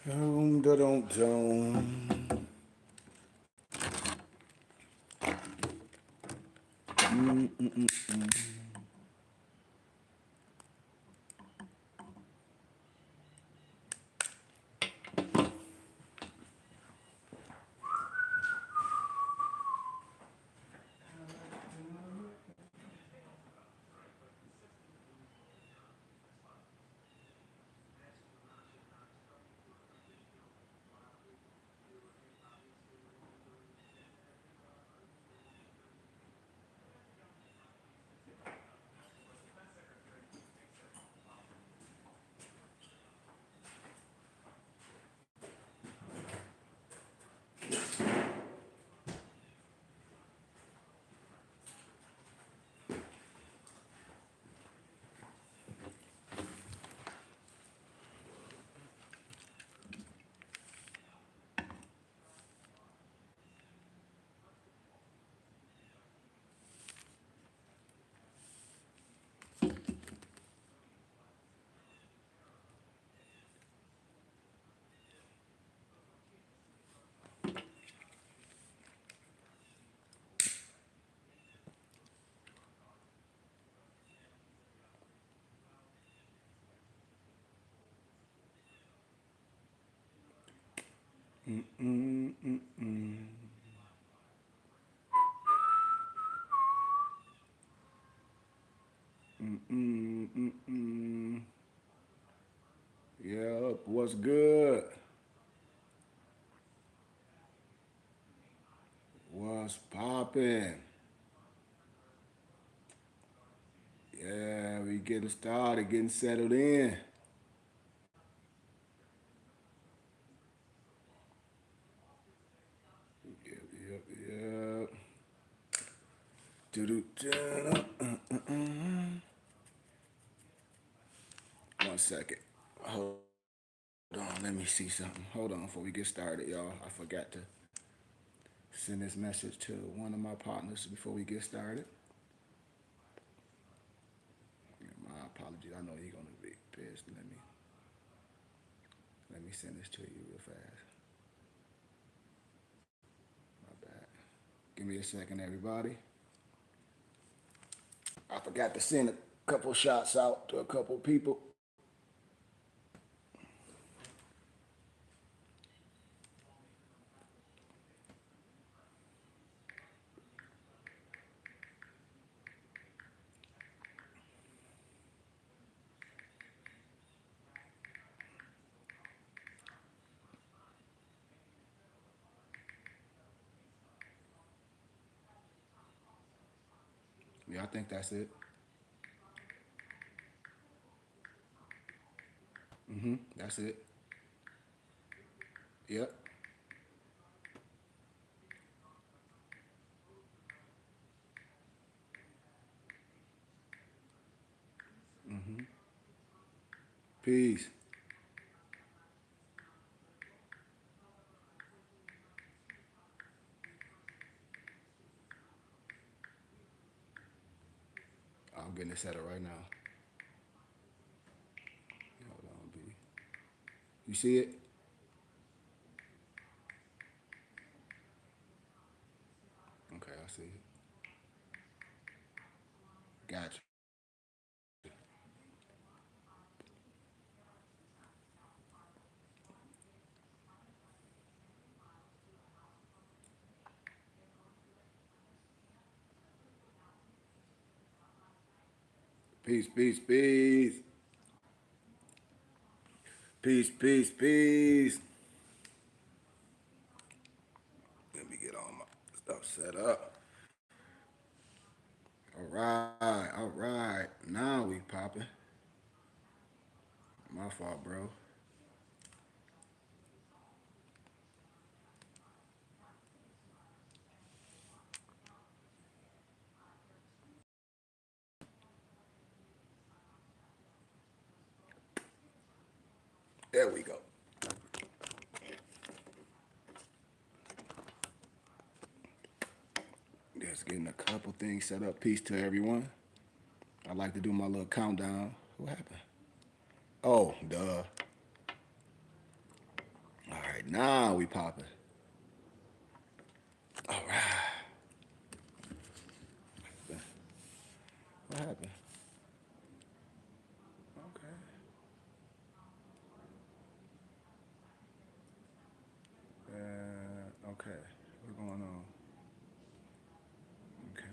Da-dum. Yep, what's good? What's poppin'? Yeah, we getting started, getting settled in. Yep. Do-do-do. 1 second. Hold on, let me see something. Hold on before we get started, y'all. I forgot to send this message to one of my partners before we get started. My apologies. I know you're gonna be pissed. Let me send this to you real fast. My bad. Give me a second, everybody. I forgot to send a couple shots out to a couple people. Yeah, I think that's it. That's it. Yep. Peace. I'm getting it set up right now. Hold on, B. You see it? Okay, I see it. Gotcha. Peace, peace, peace. Peace, peace, peace. Let me get all my stuff set up. All right. Now we popping. My fault, bro. There we go. Just getting a couple things set up. Peace to everyone. I like to do my little countdown. What happened? Oh, duh. All right, now we popping. All right. What happened? Okay. Okay. What's going on? Okay.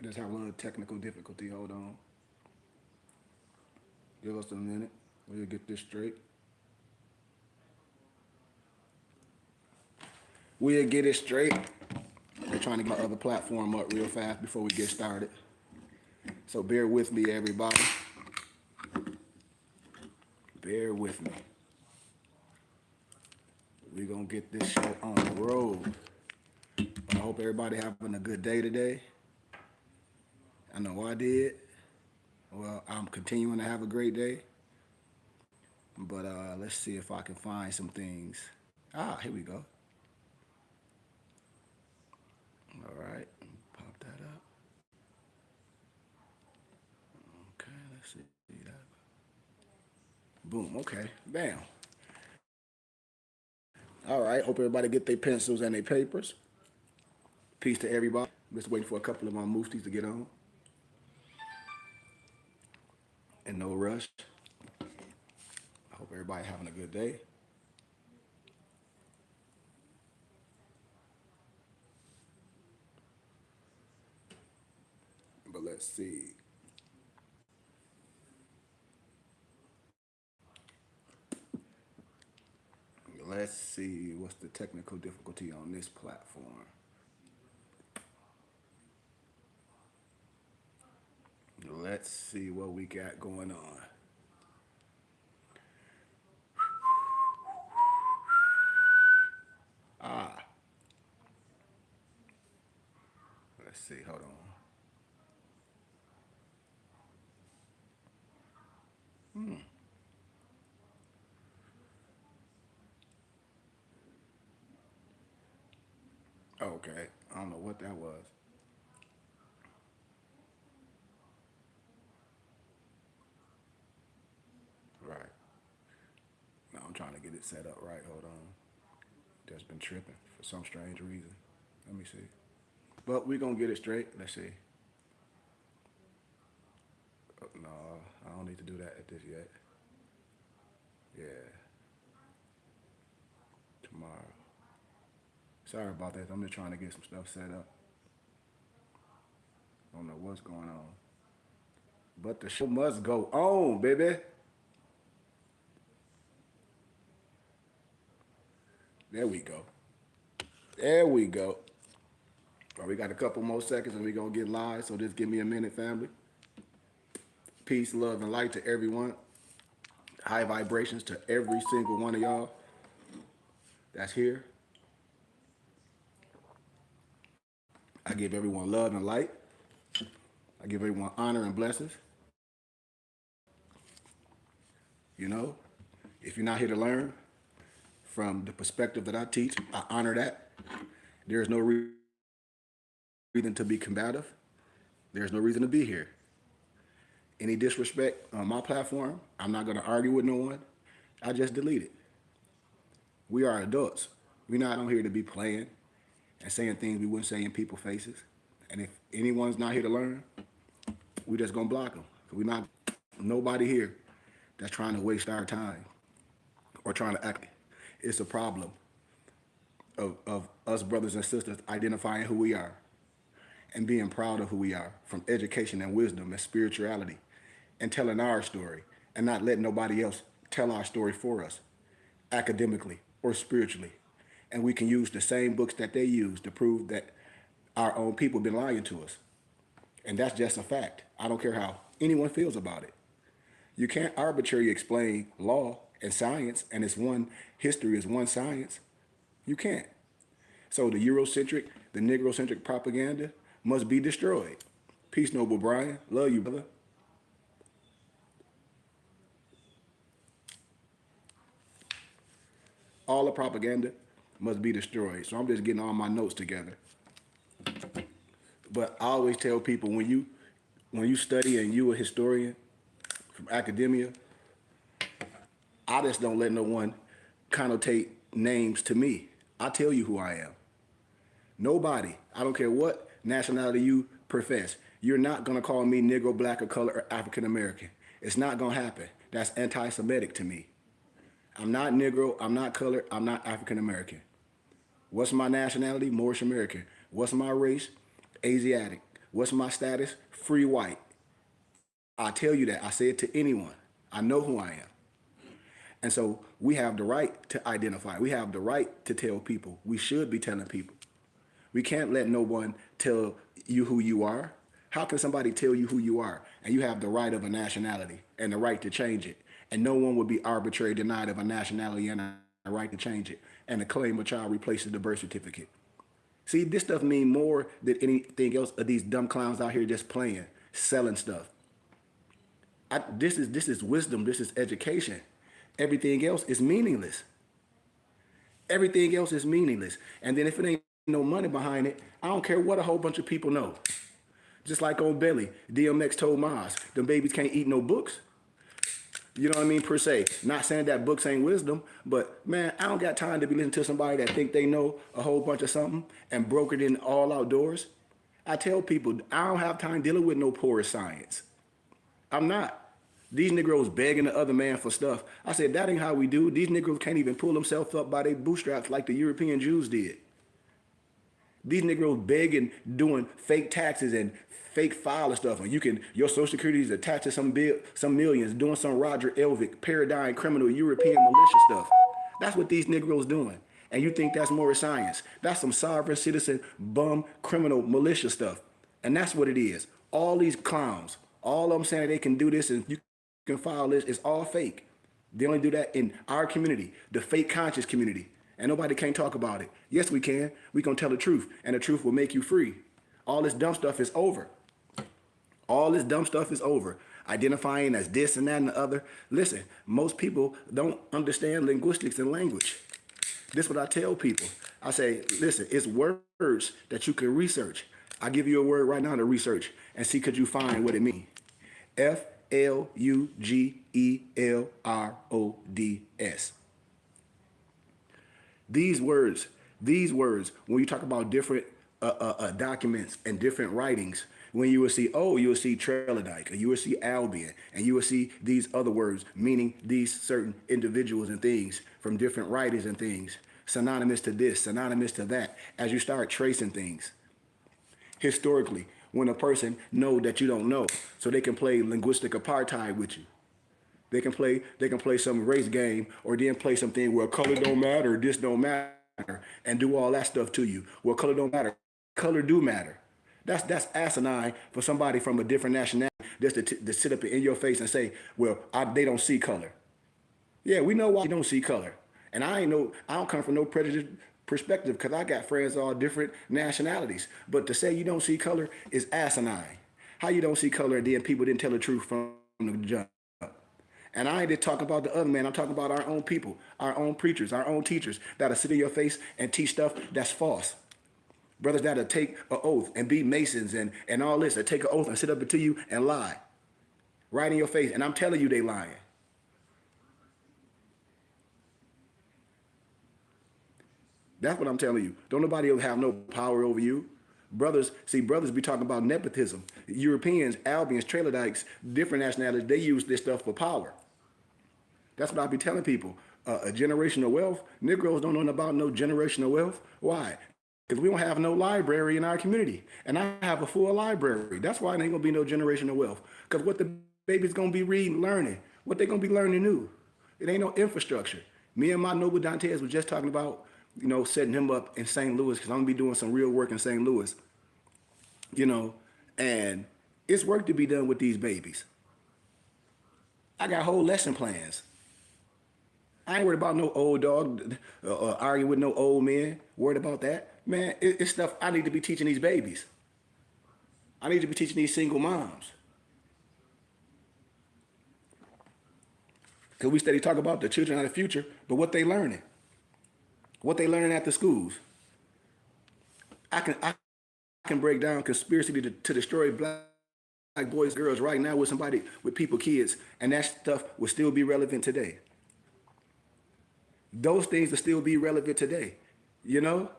Just have a little technical difficulty. Hold on. Give us a minute. We'll get this straight. We'll get it straight. We're trying to get my other platform up real fast before we get started. So bear with me, everybody. Bear with me. We're going to get this show on the road. But I hope everybody having a good day today. I know I did. Well, I'm continuing to have a great day. But let's see if I can find some things. Ah, here we go. All right. Pop that up. Okay, let's see that. Boom. Okay. Bam. All right. Hope everybody get their pencils and their papers. Peace to everybody. Just waiting for a couple of my moosties to get on. And no rush. I hope everybody having a good day. But let's see. Let's see what's the technical difficulty on this platform. Let's see what we got going on. Ah, let's see. Hold on. Okay. I don't know what that was. Right. Now I'm trying to get it set up right. Hold on. Just been tripping for some strange reason. Let me see. But we're going to get it straight. Let's see. No, I don't need to do that at this yet. Yeah, tomorrow. Sorry about that. I'm just trying to get some stuff set up. I don't know what's going on. But the show must go on, baby. There we go. There we go. All right, we got a couple more seconds and we're going to get live. So just give me a minute, family. Peace, love, and light to everyone. High vibrations to every single one of y'all that's here. I give everyone love and light. I give everyone honor and blessings. You know, if you're not here to learn from the perspective that I teach, I honor that. There is no reason to be combative. There's no reason to be here. Any disrespect on my platform, I'm not going to argue with no one. I just delete it. We are adults. We're not on here to be playing and saying things we wouldn't say in people's faces. And if anyone's not here to learn, we just gonna block them. We're not nobody here that's trying to waste our time or trying to act. It's a problem of us brothers and sisters identifying who we are and being proud of who we are from education and wisdom and spirituality and telling our story and not letting nobody else tell our story for us academically or spiritually. And we can use the same books that they use to prove that our own people been lying to us. And that's just a fact. I don't care how anyone feels about it. You can't arbitrarily explain law and science and it's one history is one science. You can't. So the Eurocentric, the Negrocentric propaganda must be destroyed. Peace, Noble Brian. Love you, brother. All the propaganda must be destroyed. So I'm just getting all my notes together. But I always tell people when you study and you a historian from academia, I just don't let no one connotate names to me. I tell you who I am. Nobody, I don't care what nationality you profess, you're not gonna call me Negro, Black, or color, or African American. It's not gonna happen. That's anti-Semitic to me. I'm not Negro, I'm not colored, I'm not African American. What's my nationality? Moorish American. What's my race? Asiatic. What's my status? Free white. I tell you that. I say it to anyone. I know who I am. And so we have the right to identify. We have the right to tell people. We should be telling people. We can't let no one tell you who you are. How can somebody tell you who you are and you have the right of a nationality and the right to change it? And no one would be arbitrarily denied of a nationality and a right to change it. And the claim a child replaces the birth certificate. See, this stuff mean more than anything else of these dumb clowns out here just playing, selling stuff. This is wisdom. This is education. Everything else is meaningless. Everything else is meaningless. And then if it ain't no money behind it, I don't care what a whole bunch of people know. Just like on Belly, DMX told Maz, them babies can't eat no books. You know what I mean, per se. Not saying that books ain't wisdom, but man, I don't got time to be listening to somebody that think they know a whole bunch of something and broke it in all outdoors. I tell people, I don't have time dealing with no poor science. I'm not. These Negroes begging the other man for stuff. I said, that ain't how we do. These Negroes can't even pull themselves up by their bootstraps like the European Jews did. These Negroes begging, doing fake taxes and fake filing stuff, and your Social Security is attached to some millions, doing some Roger Elvick paradigm criminal European militia stuff. That's what these Negroes doing. And you think that's more science? That's some sovereign citizen bum criminal militia stuff. And that's what it is. All these clowns, all of them saying they can do this and you can file this, it's all fake. They only do that in our community, the fake conscious community. And nobody can talk about it. Yes, we can. We gonna tell the truth, and the truth will make you free. All this dumb stuff is over. All this dumb stuff is over. Identifying as this and that and the other. Listen, most people don't understand linguistics and language. This is what I tell people. I say, listen, it's words that you can research. I give you a word right now to research and see could you find what it means. Fluggelrods. These words, when you talk about different documents and different writings, when you will see, you will see Trelodike, or you will see Albion, and you will see these other words, meaning these certain individuals and things from different writers and things, synonymous to this, synonymous to that, as you start tracing things. Historically, when a person know that you don't know, so they can play linguistic apartheid with you. They can play some race game, or then play something where color don't matter, this don't matter, and do all that stuff to you. Well, color don't matter. Color do matter. That's asinine for somebody from a different nationality just to sit up in your face and say, well, they don't see color. Yeah, we know why you don't see color. And I don't come from no prejudiced perspective because I got friends all different nationalities. But to say you don't see color is asinine. How you don't see color and then people didn't tell the truth from the jump? And I ain't just talking about the other man. I'm talking about our own people, our own preachers, our own teachers that'll sit in your face and teach stuff that's false. Brothers that'll take an oath and be Masons and all this, that take an oath and sit up to you and lie. Right in your face. And I'm telling you they lying. That's what I'm telling you. Don't nobody have no power over you. Brothers be talking about nepotism. Europeans, Albions, Trelodikes, different nationalities, they use this stuff for power. That's what I be telling people. A generational wealth, Negroes don't know about no generational wealth. Why? Because we don't have no library in our community. And I have a full library. That's why there ain't gonna be no generational wealth. Because what the baby's gonna be reading, learning, what they gonna be learning new. It ain't no infrastructure. Me and my Noble Dantes was just talking about, setting him up in St. Louis, because I'm gonna be doing some real work in St. Louis. And it's work to be done with these babies. I got whole lesson plans. I ain't worried about no old dog arguing with no old men. Worried about that. Man, it's stuff I need to be teaching these babies. I need to be teaching these single moms. Because we steady talk about the children of the future, but what they learning? What they learning at the schools. I can break down conspiracy to destroy black boys, girls right now with somebody, with people, kids, and that stuff will still be relevant today. Those things will still be relevant today. You know,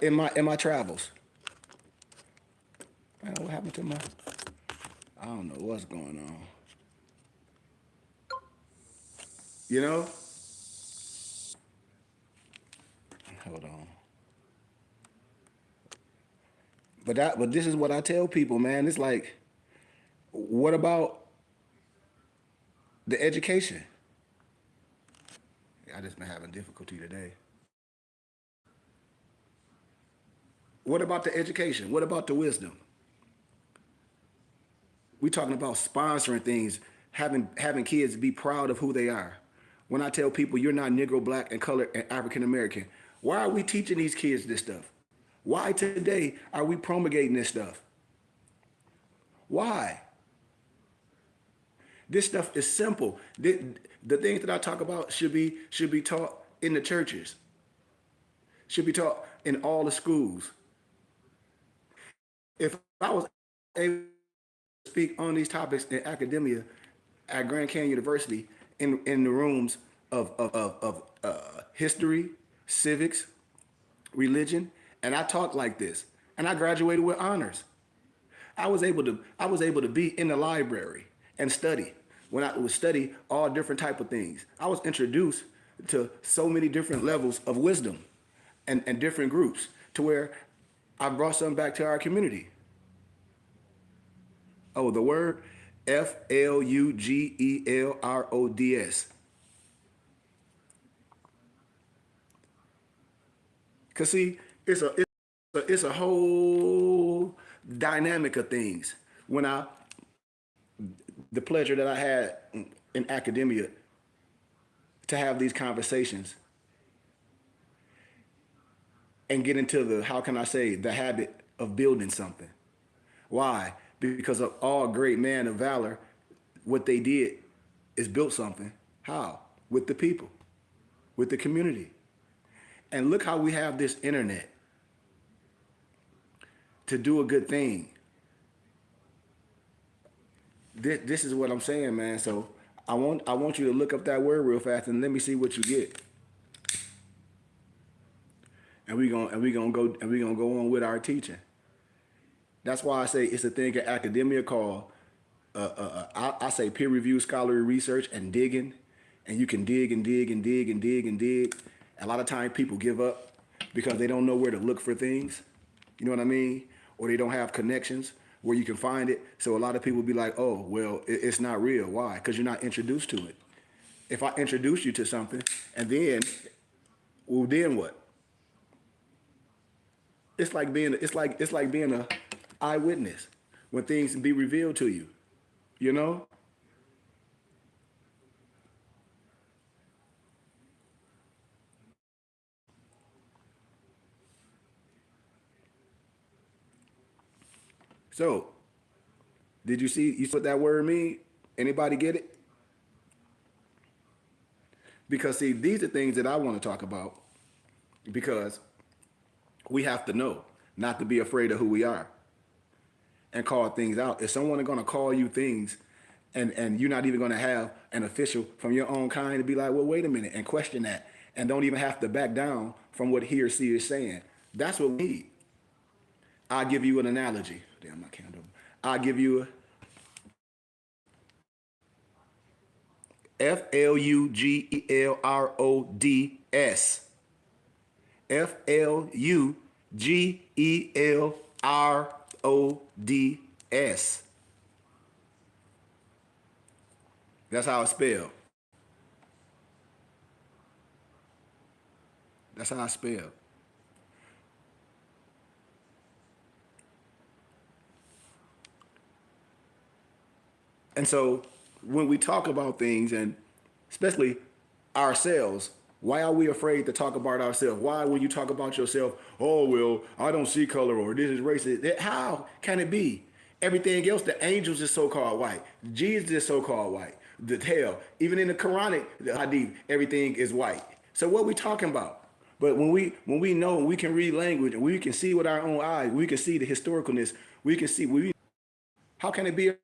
in my travels. Man, what happened to my? I don't know what's going on. You know, hold on. But this is what I tell people, man. It's like, what about the education? I just been having difficulty today. What about the education? What about the wisdom? We talking about sponsoring things, having kids be proud of who they are. When I tell people you're not Negro, Black, and colored and African American, why are we teaching these kids this stuff? Why today are we promulgating this stuff? Why? This stuff is simple. The things that I talk about should be taught in the churches. Should be taught in all the schools. If I was able to speak on these topics in academia at Grand Canyon University in the rooms of history, civics, religion, and I talked like this, and I graduated with honors. I was able to be in the library and study. When I would study all different type of things, I was introduced to so many different levels of wisdom and different groups to where I brought something back to our community. Oh, the word Fluggelrods. Cause see, it's a whole dynamic of things. When I the pleasure that I had in academia to have these conversations and get into the, how can I say, the habit of building something. Why? Because of all great man of valor, what they did is built something. How? With the people, with the community. And look how we have this internet to do a good thing. This is what I'm saying, man. So I want you to look up that word real fast and let me see what you get. And we gonna go on with our teaching. That's why I say it's a thing in academia called I say peer reviewed scholarly research and digging, and you can dig and dig and dig and dig and dig. A lot of times people give up because they don't know where to look for things. You know what I mean? Or they don't have connections where you can find it. So a lot of people be like, oh, well, it's not real. Why? Because you're not introduced to it. If I introduce you to something and then, well, then what? It's like being a eyewitness when things be revealed to you, you know? So, did you see what that word mean? Anybody get it? Because see, these are things that I want to talk about because we have to know not to be afraid of who we are and call things out. If someone is going to call you things and you're not even going to have an official from your own kind to be like, well, wait a minute, and question that and don't even have to back down from what he or she is saying. That's what we need. I'll give you an analogy. Damn, my candle. I'll give you a Fluggelrods. Fluggelrods. That's how it's spelled. That's how I spell. And so when we talk about things, and especially ourselves, why are we afraid to talk about ourselves? Why, when you talk about yourself, oh, well, I don't see color or this is racist? How can it be? Everything else, the angels is so-called white. Jesus is so-called white. The hell, even in the Quranic, the Hadith, everything is white. So what are we talking about? But when we know, we can read language and we can see with our own eyes, we can see the historicalness, we can see how can it be a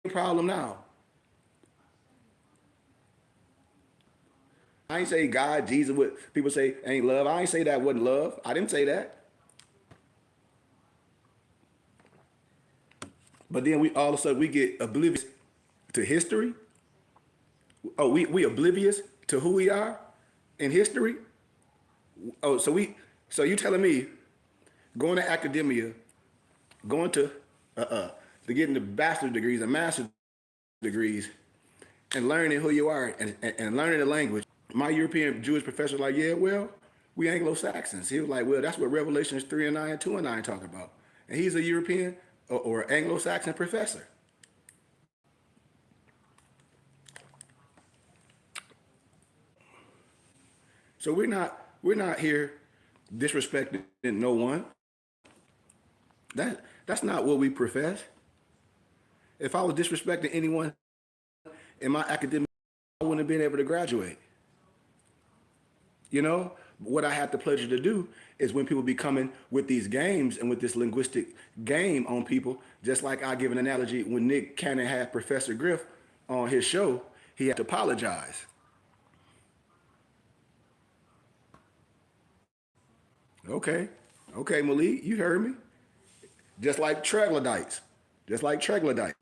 problem now? I ain't say God, Jesus, what people say ain't love. I ain't say that wasn't love. I didn't say that. But then we all of a sudden we get oblivious to history. Oh, we oblivious to who we are in history. Oh, so you telling me going to academia, going to getting the bachelor's degrees and master's degrees and learning who you are and learning the language. My European Jewish professor was like, yeah, well, we Anglo-Saxons. He was like, well, that's what Revelations 3 and 9 and 2 and 9 talk about. And he's a European or Anglo-Saxon professor. So we're not here disrespecting no one. That's not what we profess. If I was disrespecting anyone in my academic, I wouldn't have been able to graduate. You know, what I had the pleasure to do is when people be coming with these games and with this linguistic game on people, just like I give an analogy when Nick Cannon had Professor Griff on his show, he had to apologize. Okay, okay, Malik, you heard me. Just like troglodytes, just like troglodytes.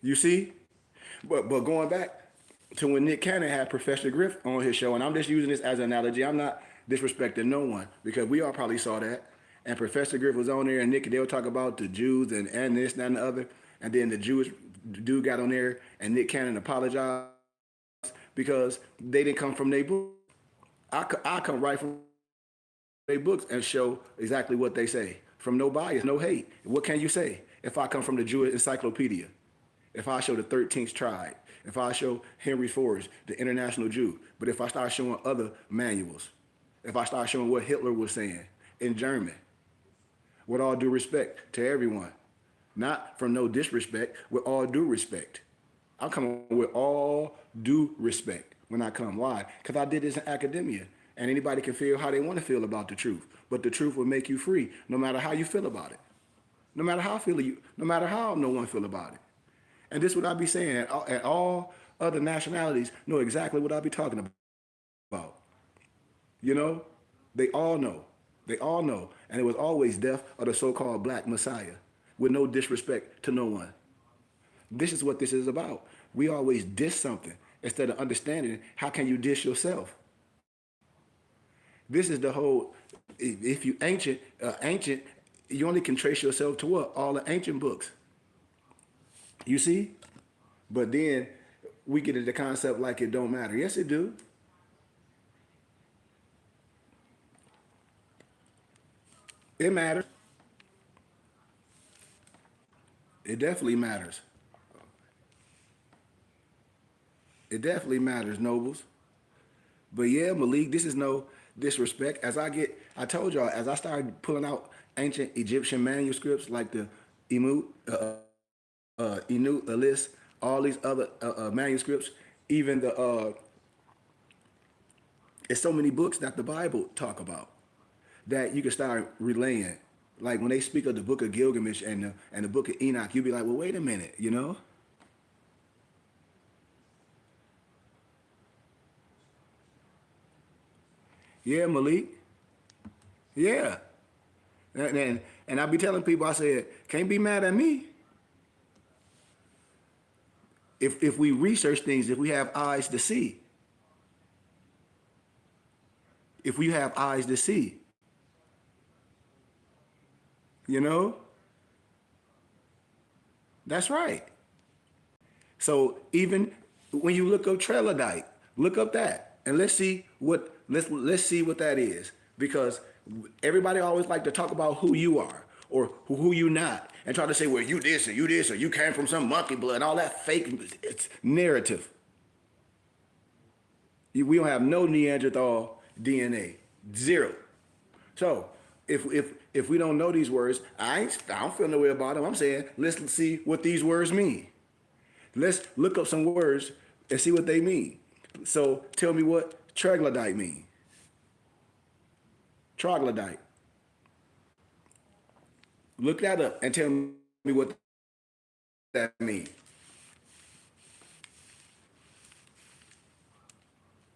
You see, but going back to when Nick Cannon had Professor Griff on his show, and I'm just using this as an analogy. I'm not disrespecting no one because we all probably saw that. And Professor Griff was on there, and Nick, they would talk about the Jews and this, that, and the other. And then the Jewish dude got on there, and Nick Cannon apologized because they didn't come from their book. I come right from their books and show exactly what they say from no bias, no hate. What can you say if I come from the Jewish Encyclopedia? If I show the 13th tribe, if I show Henry Ford, the international Jew, but if I start showing other manuals, if I start showing what Hitler was saying in German, with all due respect to everyone, not from no disrespect, with all due respect. I'm coming with all due respect when I come. Why? Because I did this in academia, and anybody can feel how they want to feel about the truth, but the truth will make you free, no matter how you feel about it, no matter how no matter how no one feel about it. And this is what I be saying, and all other nationalities know exactly what I be talking about. You know, they all know. They all know. And it was always death of the so-called black messiah with no disrespect to no one. This is what this is about. We always diss something instead of understanding how can you diss yourself. This is the whole, if you ancient, you only can trace yourself to what? All the ancient books. You see? But then we get into the concept like it don't matter. Yes, it do. It matters. It definitely matters. It definitely matters, nobles. But yeah, Malik, this is no disrespect. I told y'all, as I started pulling out ancient Egyptian manuscripts like the Inu, Elis, all these other manuscripts, even it's so many books that the Bible talk about that you can start relaying. Like when they speak of the book of Gilgamesh and the book of Enoch, you'd be like, well, wait a minute, you know? Yeah, Malik. Yeah. And I be telling people, I said, can't be mad at me. If we research things, if we have eyes to see, if we have eyes to see, you know, that's right. So even when you look up trelodite, look up that and let's see what that is, because everybody always like to talk about who you are or who you not and try to say, well, you this or you came from some monkey blood and all that fake, it's narrative. We don't have no Neanderthal DNA, zero. So if we don't know these words, I don't feel no way about them. I'm saying let's see what these words mean. Let's look up some words and see what they mean. So tell me what troglodyte mean. Troglodyte. Look that up and tell me what that means.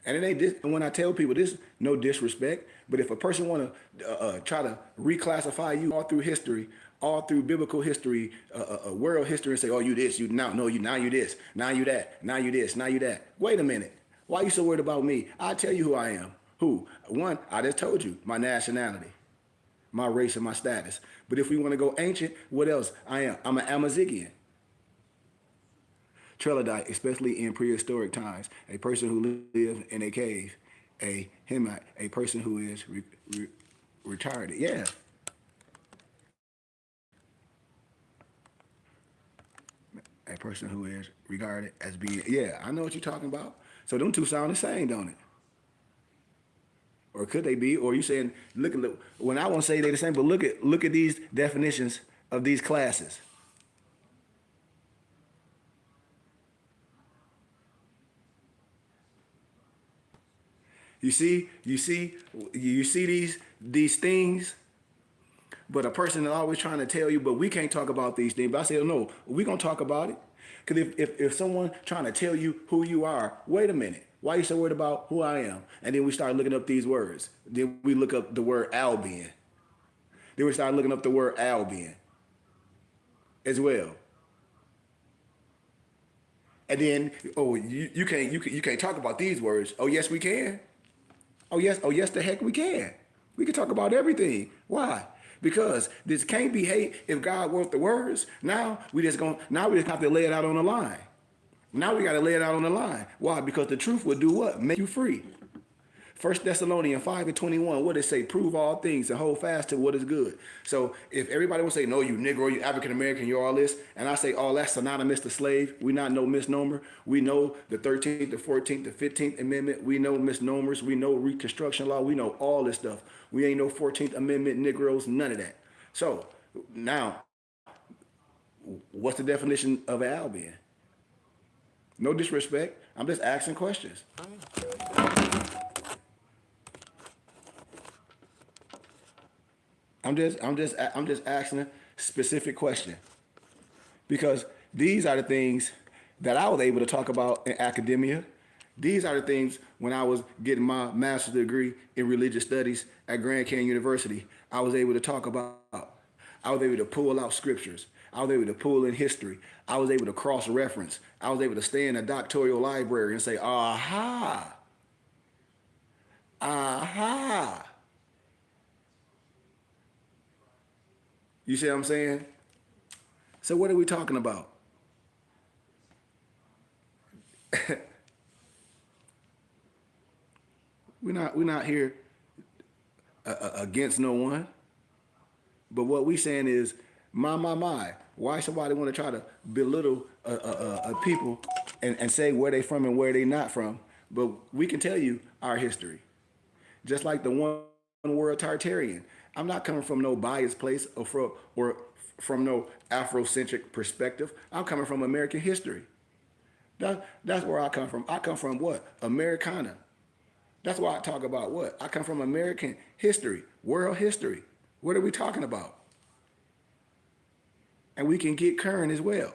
And it ain't this. And when I tell people this, no disrespect, but if a person want to try to reclassify you all through history, all through biblical history, world history, and say, "Oh, you this, you now, no, you now you this, now you that, now you this, now you that." Wait a minute. Why are you so worried about me? I tell you who I am. Who? One, I just told you my nationality, my race, and my status. But if we want to go ancient, what else? I am. I'm an Amazigian. Troglodyte, especially in prehistoric times, a person who lived in a cave, a Hemite, a person who is retarded. Yeah. A person who is regarded as being, yeah, I know what you're talking about. So them two sound the same, don't it? Or could they be? Or you saying, look at when I won't say they're the same, but look at these definitions of these classes. You see these things, but a person is always trying to tell you, but we can't talk about these things. But I say, no, we're gonna talk about it. Because if someone trying to tell you who you are, wait a minute, why are you so worried about who I am? And then we start looking up these words. Then we look up the word Albion. Then we start looking up the word Albion as well. And then, oh, you can't talk about these words. Oh yes, we can. Oh yes, the heck we can. We can talk about everything. Why? Because this can't be hate if God wrote the words. Now we just have to lay it out on the line. Now we got to lay it out on the line. Why? Because the truth will do what? Make you free. 1 Thessalonians 5:21, what it say? Prove all things and hold fast to what is good. So if everybody will say, no, you Negro, you African American, you're all this, and I say, oh, that's synonymous to slave, we not know misnomer. We know the 13th, the 14th, the 15th Amendment. We know misnomers. We know Reconstruction law. We know all this stuff. We ain't no 14th Amendment Negroes, none of that. So now, what's the definition of an Albion? No disrespect. I'm just asking questions. I'm just asking a specific question because these are the things that I was able to talk about in academia. These are the things when I was getting my master's degree in religious studies at Grand Canyon University, I was able to talk about. I was able to pull out scriptures. I was able to pull in history. I was able to cross-reference. I was able to stay in a doctoral library and say, aha, aha. You see what I'm saying? So what are we talking about? We're not here against no one. But what we saying is, my. Why somebody want to try to belittle people and say where they from and where they not from? But we can tell you our history. Just like the one world Tartarian. I'm not coming from no biased place or from no Afrocentric perspective. I'm coming from American history. That's where I come from. I come from what? Americana. That's why I talk about what? I come from American history, world history. What are we talking about? And we can get current as well.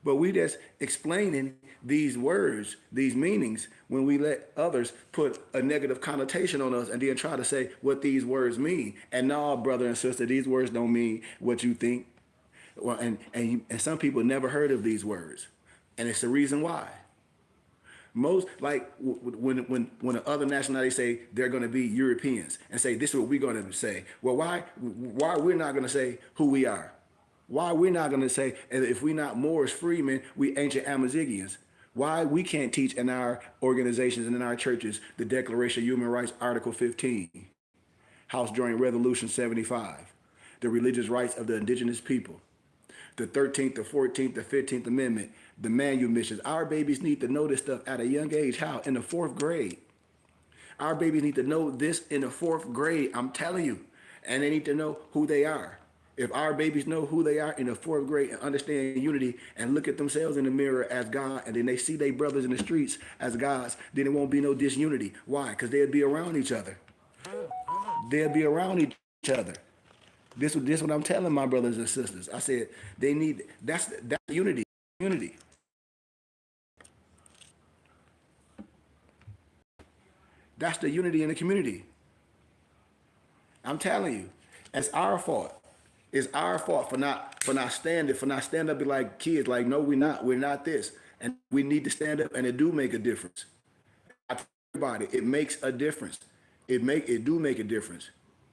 But we just explaining these words, these meanings, when we let others put a negative connotation on us and then try to say what these words mean. And no, brother and sister, these words don't mean what you think. Well, and some people never heard of these words. And it's the reason why. Most like when the other nationalities say they're going to be Europeans and say this is what we're going to say. Well, why we're not going to say who we are? Why we're not going to say if we're not Moorish freemen, we ancient Amazigians? Why we can't teach in our organizations and in our churches the Declaration of Human Rights, Article 15, House Joint Resolution 75, the religious rights of the indigenous people, the 13th, the 14th, the 15th Amendment, the manumissions. Our babies need to know this stuff at a young age. How? In the 4th grade. Our babies need to know this in the 4th grade. I'm telling you. And they need to know who they are. If our babies know who they are in the 4th grade and understand unity and look at themselves in the mirror as God, and then they see their brothers in the streets as gods, then it won't be no disunity. Why? Because they'll be around each other. they'll be around each other. This what I'm telling my brothers and sisters. I said they need that's unity. Unity. That's the unity in the community. I'm telling you, it's our fault. It's our fault for not standing up, be like kids, like no, we're not this, and we need to stand up, and it do make a difference. I tell everybody, it makes a difference. It do make a difference.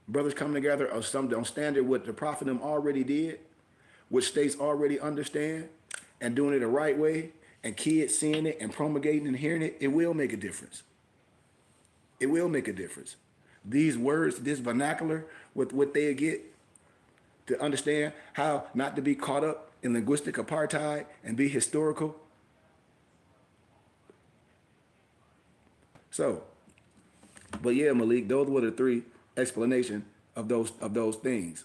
Brothers come together or some don't stand it what the prophet them already did, which states already understand, and doing it the right way, and kids seeing it and promulgating and hearing it, it will make a difference. It will make a difference. These words, this vernacular, with what they get to understand how not to be caught up in linguistic apartheid and be historical. So, but yeah, Malik, those were the three explanation of those things.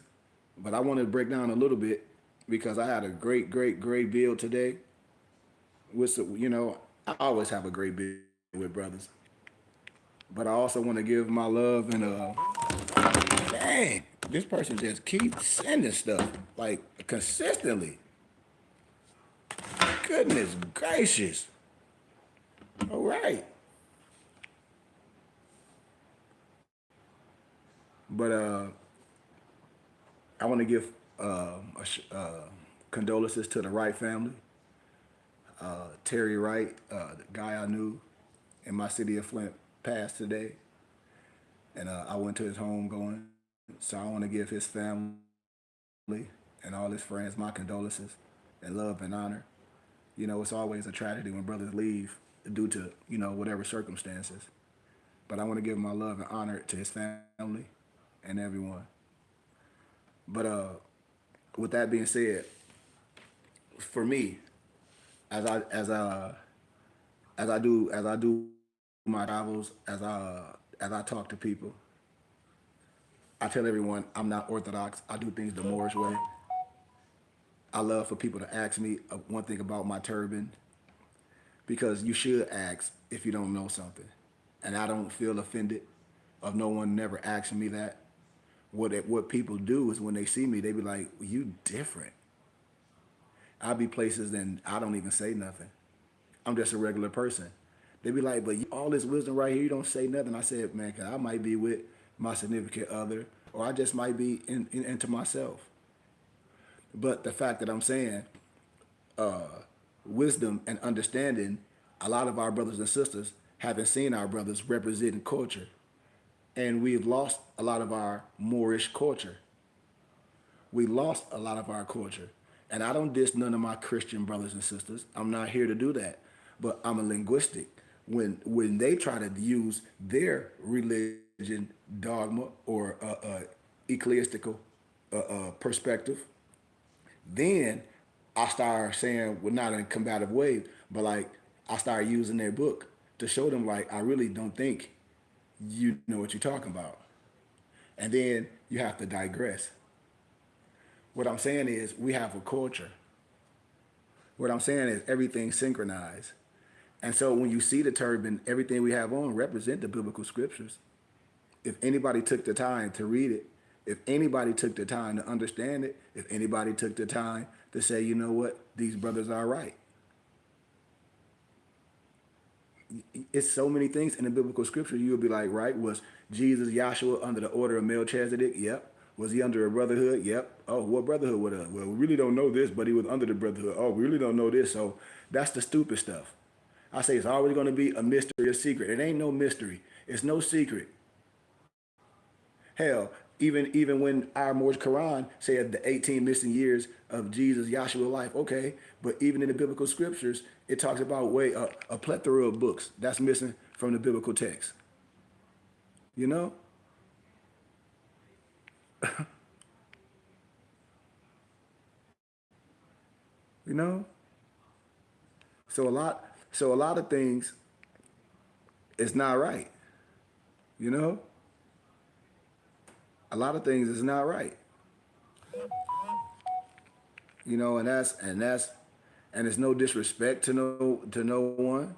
But I want to break down a little bit because I had a great build today. With I always have a great build with brothers. But I also want to give my love and dang, this person just keeps sending stuff like consistently. Goodness gracious. All right. But I want to give condolences to the Wright family. Terry Wright, the guy I knew in my city of Flint, passed today, and I went to his home going. So I want to give his family and all his friends my condolences and love and honor. It's always a tragedy when brothers leave due to whatever circumstances. But I want to give my love and honor to his family and everyone. But with that being said, for me, as I do my travels, as I talk to people, I tell everyone I'm not Orthodox. I do things the Moorish way. I love for people to ask me one thing about my turban because you should ask if you don't know something, and I don't feel offended of no one never asking me that. What people do is when they see me, they be like, well, "You different." I be places and I don't even say nothing. I'm just a regular person. They be like, "But all this wisdom right here, you don't say nothing." I said, "Man, 'cause I might be with my significant other, or I just might be into myself." But the fact that I'm saying wisdom and understanding, a lot of our brothers and sisters haven't seen our brothers representing culture, and we've lost a lot of our Moorish culture. We lost a lot of our culture. And I don't diss none of my Christian brothers and sisters. I'm not here to do that. But I'm a linguistic. When they try to use their religion dogma or ecclesiastical perspective, then I start saying, well, not in a combative way, but like I start using their book to show them like I really don't think you know what you're talking about. And then you have to digress. What I'm saying is we have a culture. What I'm saying is everything's synchronized. And so when you see the turban, everything we have on represent the biblical scriptures. If anybody took the time to read it, if anybody took the time to understand it, if anybody took the time to say, you know what, these brothers are right. It's so many things in the biblical scripture you'll be like, right? Was Jesus, Yahshua under the order of Melchizedek? Yep. Was he under a brotherhood? Yep. Oh, what brotherhood was it? Well, we really don't know this, but he was under the brotherhood. Oh, we really don't know this. So that's the stupid stuff. I say it's always going to be a mystery, a secret. It ain't no mystery. It's no secret. Hell, even when our Moorish Quran said the 18 missing years of Jesus, Yahshua life, okay, but even in the biblical scriptures, it talks about a plethora of books that's missing from the biblical text. You know? You know? So a lot of things is not right. You know? A lot of things is not right. And it's no disrespect to no one,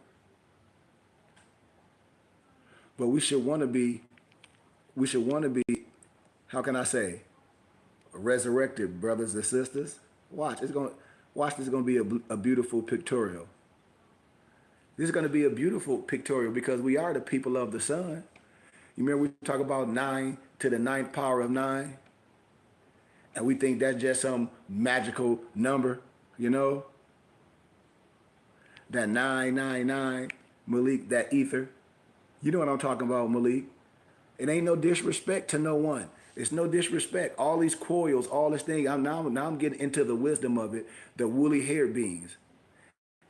but we should want to be how can I say, resurrected brothers and sisters. Watch. This is gonna be a beautiful pictorial. This is gonna be a beautiful pictorial because we are the people of the sun. You remember we talk about 9 to the 9th power of 9, and we think that's just some magical number, you know? That 999, Malik, that ether. You know what I'm talking about, Malik. It ain't no disrespect to no one. It's no disrespect. All these coils, all this thing. Now I'm getting into the wisdom of it. The woolly haired beings,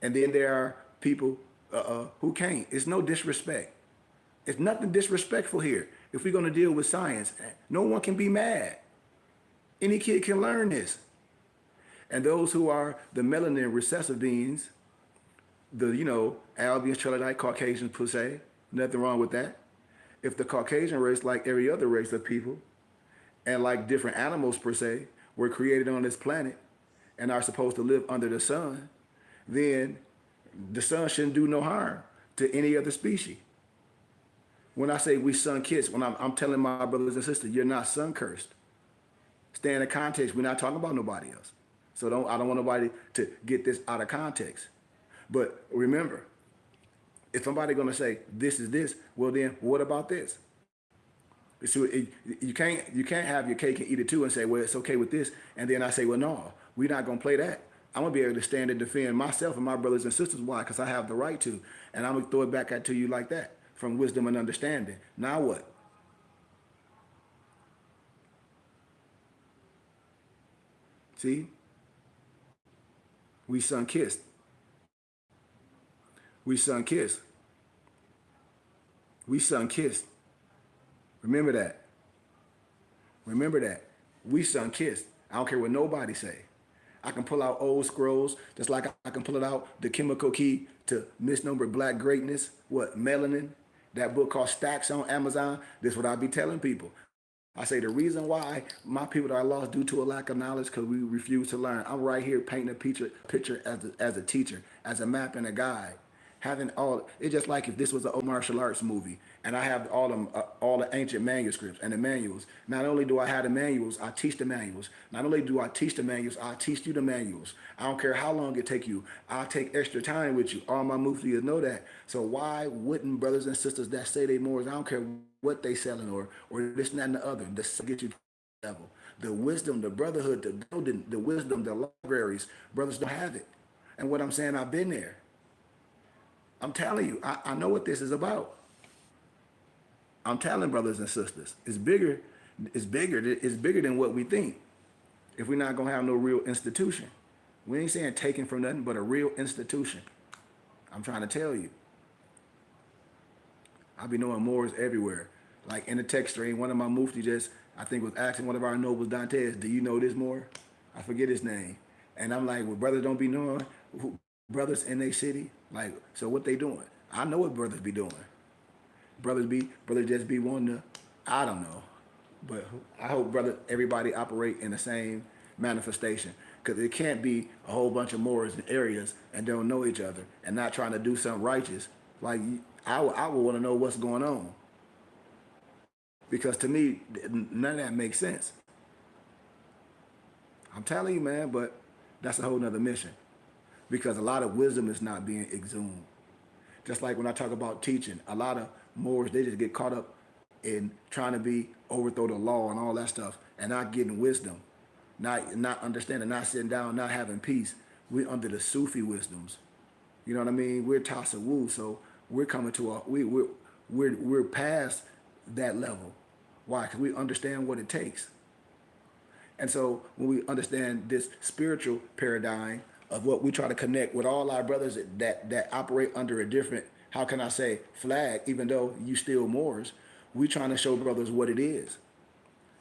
and then there are people who can't. It's no disrespect. It's nothing disrespectful here. If we're gonna deal with science, no one can be mad. Any kid can learn this. And those who are the melanin recessive beings, the Albions, Trelodite, Caucasians per se, nothing wrong with that. If the Caucasian race, like every other race of people, and like different animals per se, were created on this planet and are supposed to live under the sun, then the sun shouldn't do no harm to any other species. When I say we sun kissed, when I'm telling my brothers and sisters, you're not sun cursed. Stay in the context. We're not talking about nobody else. So I don't want nobody to get this out of context. But remember, if somebody gonna say this is this, well then what about this? So you can't have your cake and eat it too and say, well, it's okay with this, and then I say, well, no, we're not gonna play that. I'm gonna be able to stand and defend myself and my brothers and sisters. Why? Because I have the right to, and I'm gonna throw it back at to you like that, from wisdom and understanding. Now what? See, we sun kissed. We sun kissed. We sun kissed. Remember that. Remember that. We sun kissed. I don't care what nobody say. I can pull out old scrolls, just like I can pull it out the chemical key to misnumbered black greatness. What, melanin? That book called Stacks on Amazon. This is what I be telling people. I say the reason why my people are lost due to a lack of knowledge because we refuse to learn. I'm right here painting a picture as a teacher, as a map and a guide. Having all, it's just like if this was an old martial arts movie and I have all the ancient manuscripts and the manuals. Not only do I have the manuals, I teach the manuals. Not only do I teach the manuals, I teach you the manuals. I don't care how long it take you. I'll take extra time with you. All my muftis know that. So why wouldn't brothers and sisters that say they Moors, I don't care what they selling or this and that and the other, to get you to the level. The wisdom, the brotherhood, the building, the wisdom, the libraries, brothers don't have it. And what I'm saying, I've been there. I'm telling you, I know what this is about. I'm telling brothers and sisters, it's bigger than what we think. If we're not gonna have no real institution. We ain't saying taken from nothing, but a real institution. I'm trying to tell you. I be knowing Moors everywhere. Like in the text stream, one of my mufti just, I think was asking one of our nobles, Dantes, do you know this Moor? I forget his name. And I'm like, well, brothers don't be knowing brothers in their city. Like, so what they doing? I know what brothers be doing. Brothers just be wanting to, I don't know. But I hope everybody operate in the same manifestation. Because it can't be a whole bunch of Moors in areas and don't know each other and not trying to do something righteous. Like, I would want to know what's going on. Because to me, none of that makes sense. I'm telling you, man, but that's a whole nother mission. Because a lot of wisdom is not being exhumed. Just like when I talk about teaching, a lot of Moors, they just get caught up in trying to overthrow the law and all that stuff and not getting wisdom, not understanding, not sitting down, not having peace. We're under the Sufi wisdoms. You know what I mean? We're Tasawwuf, so we're coming to we're past that level. Why? Because we understand what it takes. And so when we understand this spiritual paradigm of what we try to connect with all our brothers that operate under a different, how can I say, flag, even though you still Moors, we trying to show brothers what it is.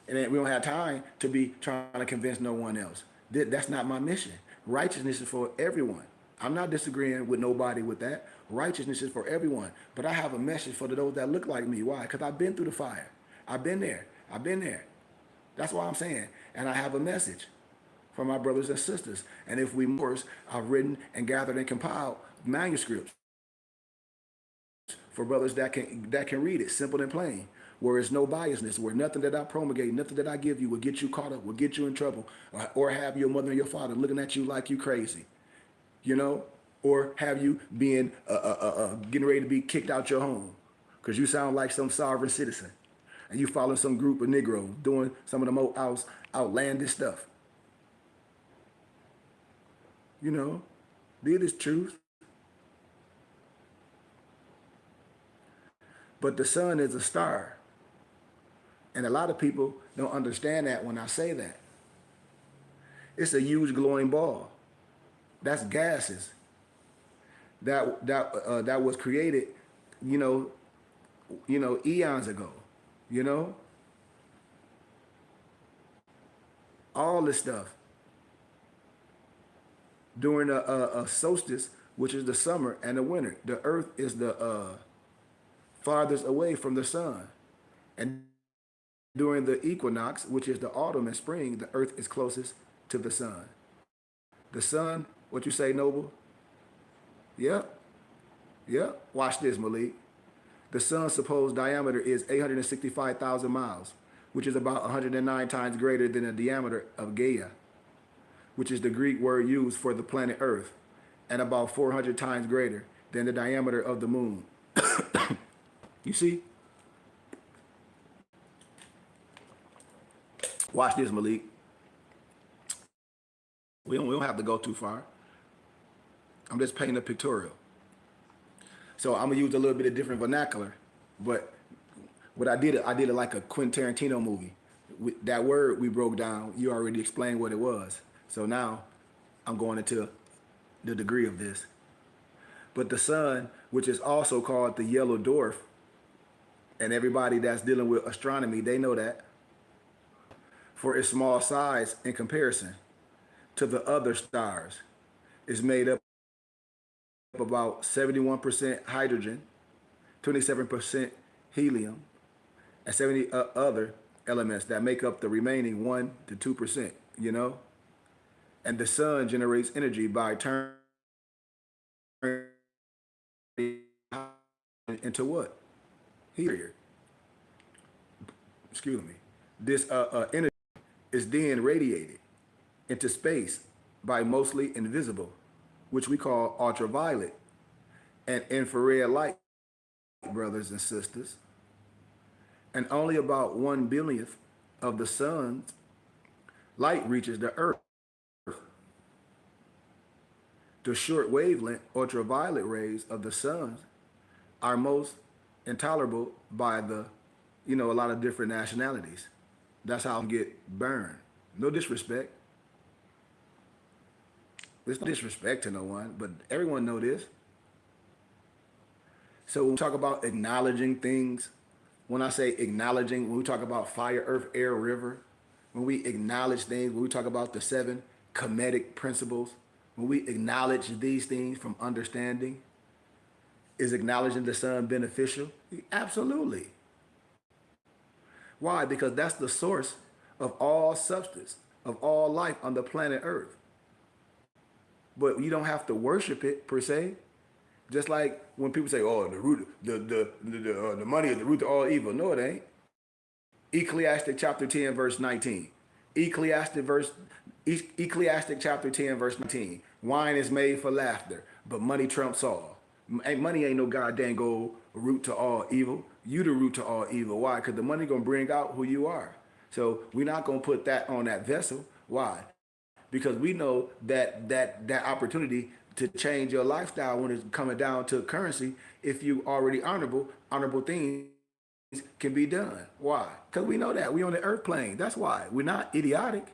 And we don't have time to be trying to convince no one else. That's not my mission. Righteousness is for everyone. I'm not disagreeing with nobody with that. Righteousness is for everyone. But I have a message for those that look like me. Why? Because I've been through the fire. I've been there. I've been there. That's why I'm saying. And I have a message for my brothers and sisters. And if we Moors, I've written and gathered and compiled manuscripts for brothers that can read it, simple and plain. where it's no biasness, where nothing that I promulgate, nothing that I give you will get you caught up, will get you in trouble, or have your mother and your father looking at you like you crazy, you know, or have you being getting ready to be kicked out your home because you sound like some sovereign citizen and you follow some group of Negroes doing some of the most outlandish stuff. You know, it is truth. But the sun is a star. And a lot of people don't understand that when I say that. It's a huge glowing ball. That's gases. That was created, you know, eons ago. You know? All this stuff. During a solstice, which is the summer and the winter, the earth is the farthest away from the sun. And during the equinox, which is the autumn and spring, the earth is closest to the sun. The sun, what you say, Noble? Yep. Yep. Watch this, Malik. The sun's supposed diameter is 865,000 miles, which is about 109 times greater than the diameter of Gaia, which is the Greek word used for the planet Earth, and about 400 times greater than the diameter of the moon. You see? Watch this, Malik. We don't have to go too far. I'm just painting a pictorial. So I'm gonna use a little bit of different vernacular, but what I did it like a Quentin Tarantino movie. That word we broke down, you already explained what it was. So now I'm going into the degree of this. But the sun, which is also called the yellow dwarf, and everybody that's dealing with astronomy, they know that, for its small size in comparison to the other stars, is made up about 71% hydrogen, 27% helium, and 70 other elements that make up the remaining 1 to 2%, you know? And the sun generates energy by turning into what? Here. Excuse me. This energy is then radiated into space by mostly invisible, which we call ultraviolet and infrared light, brothers and sisters. And only about 1/1000th of the sun's light reaches the earth. The short wavelength ultraviolet rays of the sun are most intolerable by a lot of different nationalities. That's how they get burned. No disrespect. There's no disrespect to no one, but everyone know this. So when we talk about acknowledging things, when I say acknowledging, when we talk about fire, earth, air, river, when we acknowledge things, when we talk about the 7 Kemetic principles, when we acknowledge these things from understanding, is acknowledging the sun beneficial? Absolutely. Why? Because that's the source of all substance, of all life on the planet Earth. But you don't have to worship it per se. Just like when people say, "Oh, the money is the root of all evil." No, it ain't. Ecclesiastic chapter 10, verse 19. Ecclesiastic chapter 10, verse 19. Wine is made for laughter, but money trumps all. Money ain't no goddamn go root to all evil. You the root to all evil. Why? Because the money gonna bring out who you are. So we're not gonna put that on that vessel. Why? Because we know that opportunity to change your lifestyle when it's coming down to currency, if you already honorable things can be done. Why? Because we know that we on the earth plane. That's why we're not idiotic.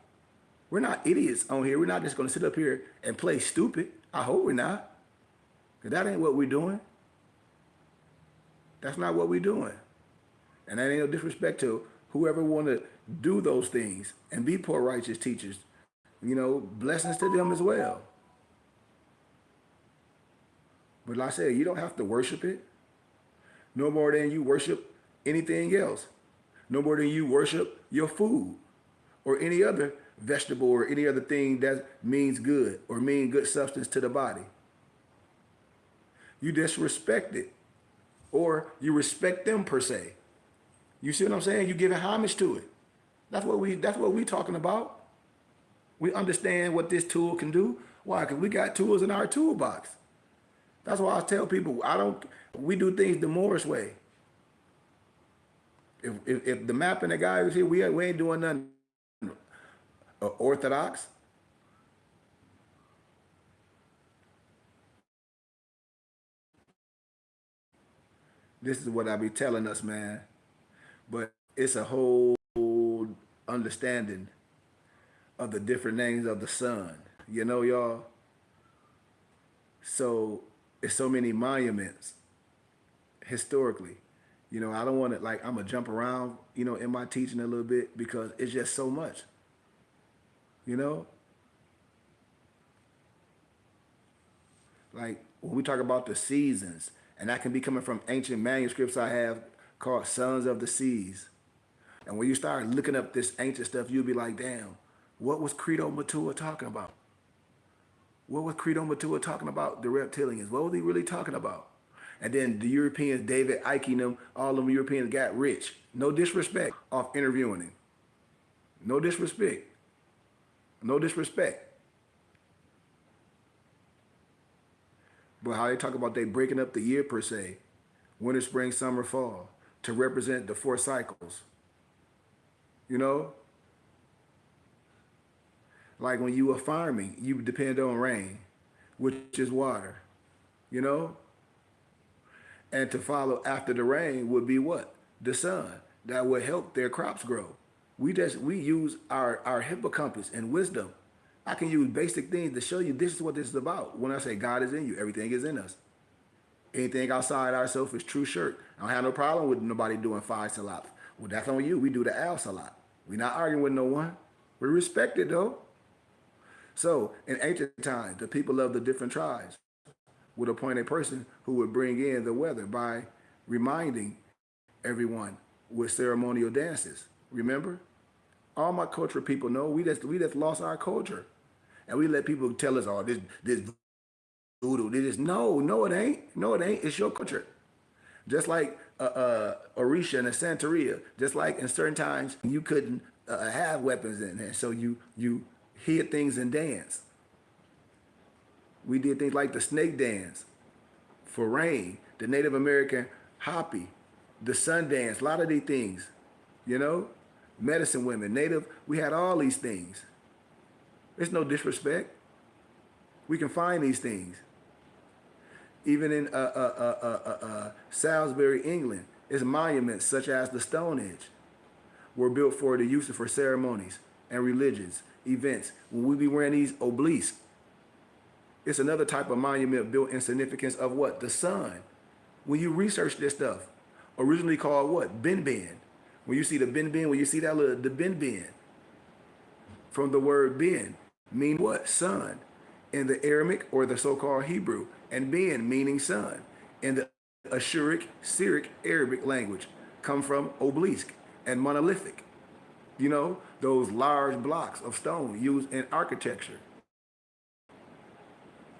We're not idiots on here. We're not just gonna sit up here and play stupid. I hope we're not. Because that ain't what we're doing. That's not what we're doing. And that ain't no disrespect to whoever want to do those things and be poor righteous teachers. Blessings to them as well. But like I said, you don't have to worship it no more than you worship anything else. No more than you worship your food or any other vegetable or any other thing that means good or mean good substance to the body. You disrespect it, or you respect them per se. You see what I'm saying? You giving homage to it. That's what we talking about. We understand what this tool can do. Why? Because we got tools in our toolbox. That's why I tell people we do things the Morris way. If the mapping the guy was here, we ain't doing nothing orthodox. This is what I be telling us, man. But it's a whole understanding of the different names of the sun. You know, y'all. So it's so many monuments historically. I don't want to like I'm gonna jump around, in my teaching a little bit because it's just so much. You know, like when we talk about the seasons, and that can be coming from ancient manuscripts I have called Sons of the Seas. And when you start looking up this ancient stuff, you'll be like, damn, what was Credo Matua talking about? What was Credo Matua talking about? The reptilians. What was he really talking about? And then the Europeans, David Icke and them, all them Europeans got rich. No disrespect off interviewing him. No disrespect. No disrespect. But how they talk about they breaking up the year per se, winter, spring, summer, fall, to represent the four cycles. You know? Like when you are farming, you depend on rain, which is water. You know? And to follow after the rain would be what? The sun. That would help their crops grow. We use our hippocampus and wisdom. I can use basic things to show you this is what this is about. When I say God is in you, everything is in us. Anything outside ourselves is true shirt. I don't have no problem with nobody doing 5 salats. Well, that's on you. We do the al salat. We're not arguing with no one. We respect it though. So in ancient times, the people of the different tribes would appoint a person who would bring in the weather by reminding everyone with ceremonial dances. Remember? All my cultural people know we just lost our culture. And we let people tell us, oh, this voodoo, this no, it ain't. No, it ain't. It's your culture. Just like Orisha and a Santeria, just like in certain times you couldn't have weapons in there. So you hid things and dance. We did things like the snake dance for rain, the Native American hoppy, the sun dance, a lot of these things, medicine women, native, we had all these things. There's no disrespect. We can find these things. Even in Salisbury, England, it's monuments such as the Stonehenge were built for the use for ceremonies and religious events. When we be wearing these obelisks, it's another type of monument built in significance of what? The sun. When you research this stuff, originally called what? Benben. When you see the Benben, when you see that little, the Benben, from the word Ben, mean what? Sun. In the Aramaic or the so-called Hebrew, and Ben meaning sun. In the Ashuric, Syriac, Arabic language, come from obelisk and monolithic. Those large blocks of stone used in architecture.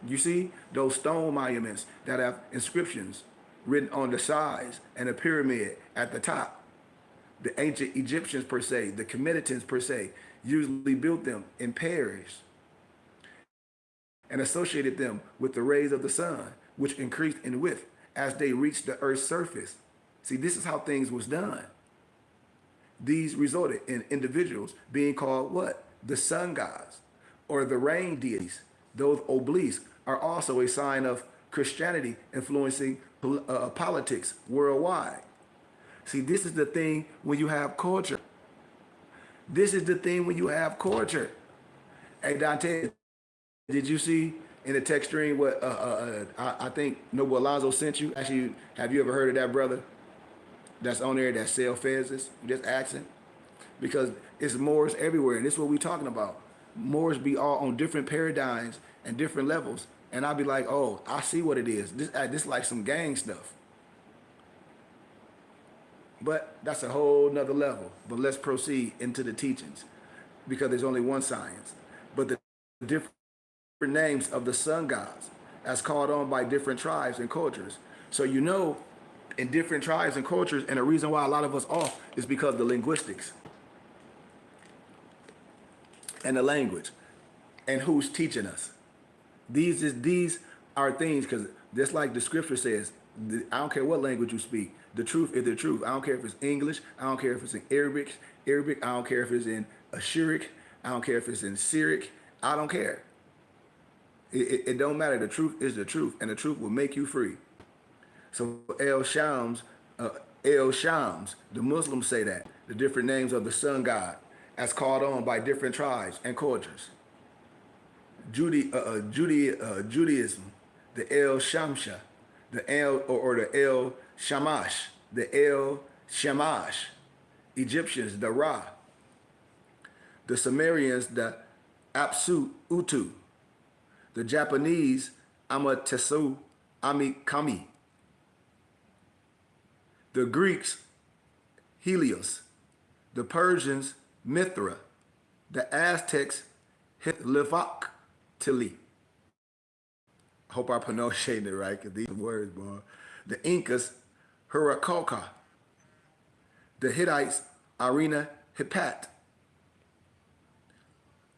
You see those stone monuments that have inscriptions written on the sides and a pyramid at the top. The ancient Egyptians per se, the Kemetans per se, usually built them in pairs and associated them with the rays of the sun, which increased in width as they reached the earth's surface. See, this is how things was done. These resulted in individuals being called what? The sun gods or the rain deities. Those obelisks are also a sign of Christianity influencing politics worldwide. See, this is the thing when you have culture. This is the thing when you have culture. Hey, Dante, did you see in the text stream what I think Noble Alonzo sent you? Actually, have you ever heard of that brother that's on there that sell fezzes? Just asking. Because it's Moors everywhere, and this is what we're talking about. Moors be all on different paradigms and different levels. And I'll be like, oh, I see what it is. This is like some gang stuff. But that's a whole nother level. But let's proceed into the teachings because there's only one science. But the different names of the sun gods as called on by different tribes and cultures. So in different tribes and cultures, and the reason why a lot of us off is because of the linguistics and the language and who's teaching us. These are things, because just like the scripture says, I don't care what language you speak. The truth is the truth. I don't care if it's English. I don't care if it's in Arabic. I don't care if it's in Assyric. I don't care if it's in Syriac. I don't care. It don't matter. The truth is the truth, and the truth will make you free. So El Shams, the Muslims say that the different names of the sun god, as called on by different tribes and cultures. Judaism, the El Shamsha, the El Shamash, the El Shamash. Egyptians, the Ra. The Sumerians, the Apsu Utu. The Japanese, Amaterasu Amikami. The Greeks, Helios. The Persians, Mithra. The Aztecs, Hitlifaktili. I hope I'm pronouncing it right, because these words, boy. The Incas, Huracoca. The Hittites, Arena Hippat.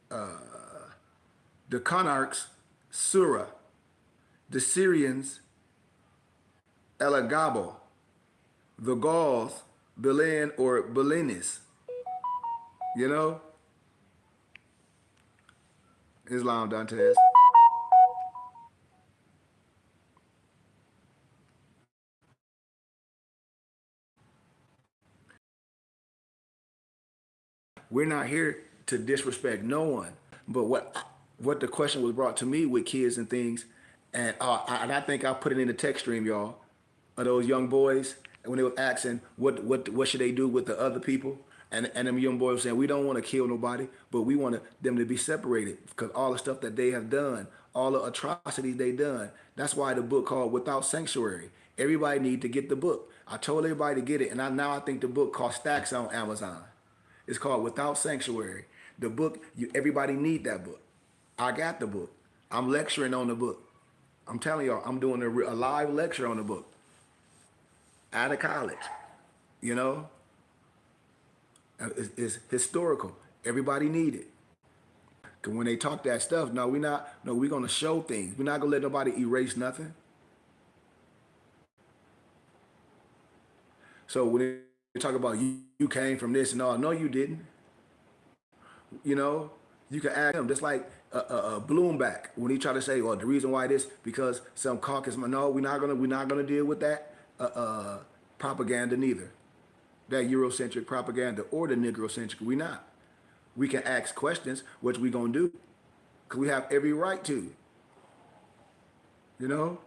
The Konarks, Sura. The Syrians, Elagabo. The Gauls, Belen or Belenis. You know? Islam, Dantes. We're not here to disrespect no one. But what the question was brought to me with kids and things, and I think I put it in the text stream, y'all, of those young boys, and when they were asking what should they do with the other people, and them young boys were saying, we don't want to kill nobody, but we want them to be separated, because all the stuff that they have done, all the atrocities they done. That's why the book called Without Sanctuary. Everybody need to get the book. I told everybody to get it, and now I think the book costs stacks on Amazon. It's called Without Sanctuary. The book, everybody need that book. I got the book. I'm lecturing on the book. I'm telling y'all, I'm doing a live lecture on the book. Out of college, you know? It's historical. Everybody need it. Because when they talk that stuff, we're going to show things. We're not going to let nobody erase nothing. So when they talk about you came from this and all, no, you didn't. You know, you can ask him, just like Bloomback, when he tried to say, well, the reason why this, because some caucus, no, we're not gonna deal with that propaganda neither. That Eurocentric propaganda or the Negrocentric, we're not. We can ask questions, which we gonna do, because we have every right to. You know?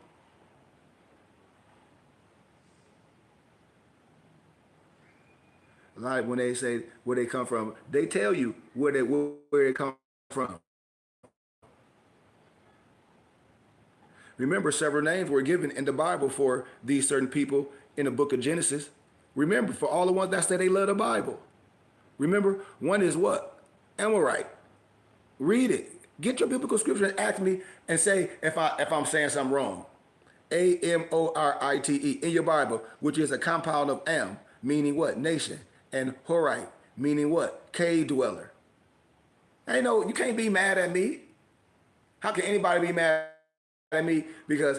Like when they say where they come from, they tell you where they come from. Remember, several names were given in the Bible for these certain people in the book of Genesis. Remember, for all the ones that say they love the Bible. Remember, one is what? Amorite. Read it. Get your biblical scripture and ask me and say if I'm saying something wrong. Amorite in your Bible, which is a compound of Am, meaning what? Nation. And Horite, meaning what? Cave dweller. Ain't no, you can't be mad at me. How can anybody be mad at me? Because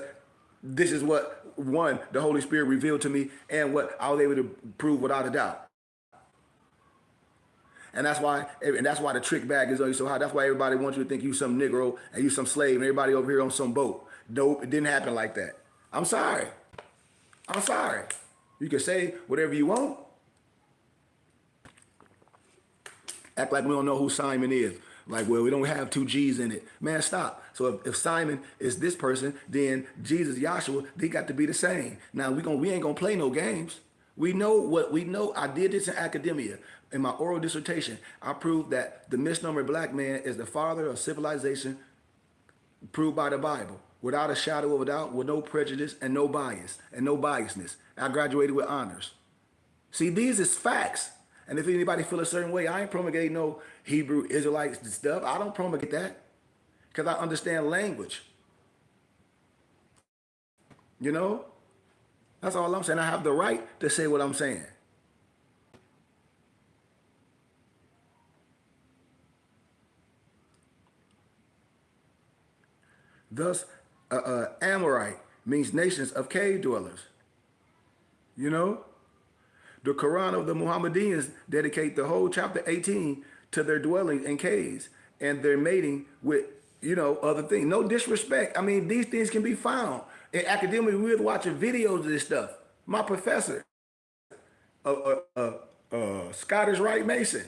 this is what, one, the Holy Spirit revealed to me, and what I was able to prove without a doubt. And that's why the trick bag is on you so high. That's why everybody wants you to think you some Negro and you some slave, and everybody over here on some boat. Nope, it didn't happen like that. I'm sorry. You can say whatever you want. Act like we don't know who Simon is. Like, well, we don't have two G's in it. Man, stop. So if Simon is this person, then Jesus, Yahshua, they got to be the same. Now, we ain't going to play no games. We know what we know. I did this in academia. In my oral dissertation, I proved that the misnomer black man is the father of civilization, proved by the Bible, without a shadow of a doubt, with no prejudice and no bias and no biasness. I graduated with honors. See, these is facts. And if anybody feel a certain way, I ain't promulgating no Hebrew Israelites stuff. I don't promulgate that because I understand language. You know? That's all I'm saying. I have the right to say what I'm saying. Thus, Amorite means nations of cave dwellers. You know, the Quran of the Muhammadans dedicate the whole chapter 18 to their dwelling in caves and their mating with, other things. No disrespect. I mean, these things can be found. In academia, we were watching videos of this stuff. My professor, Scottish Wright Mason,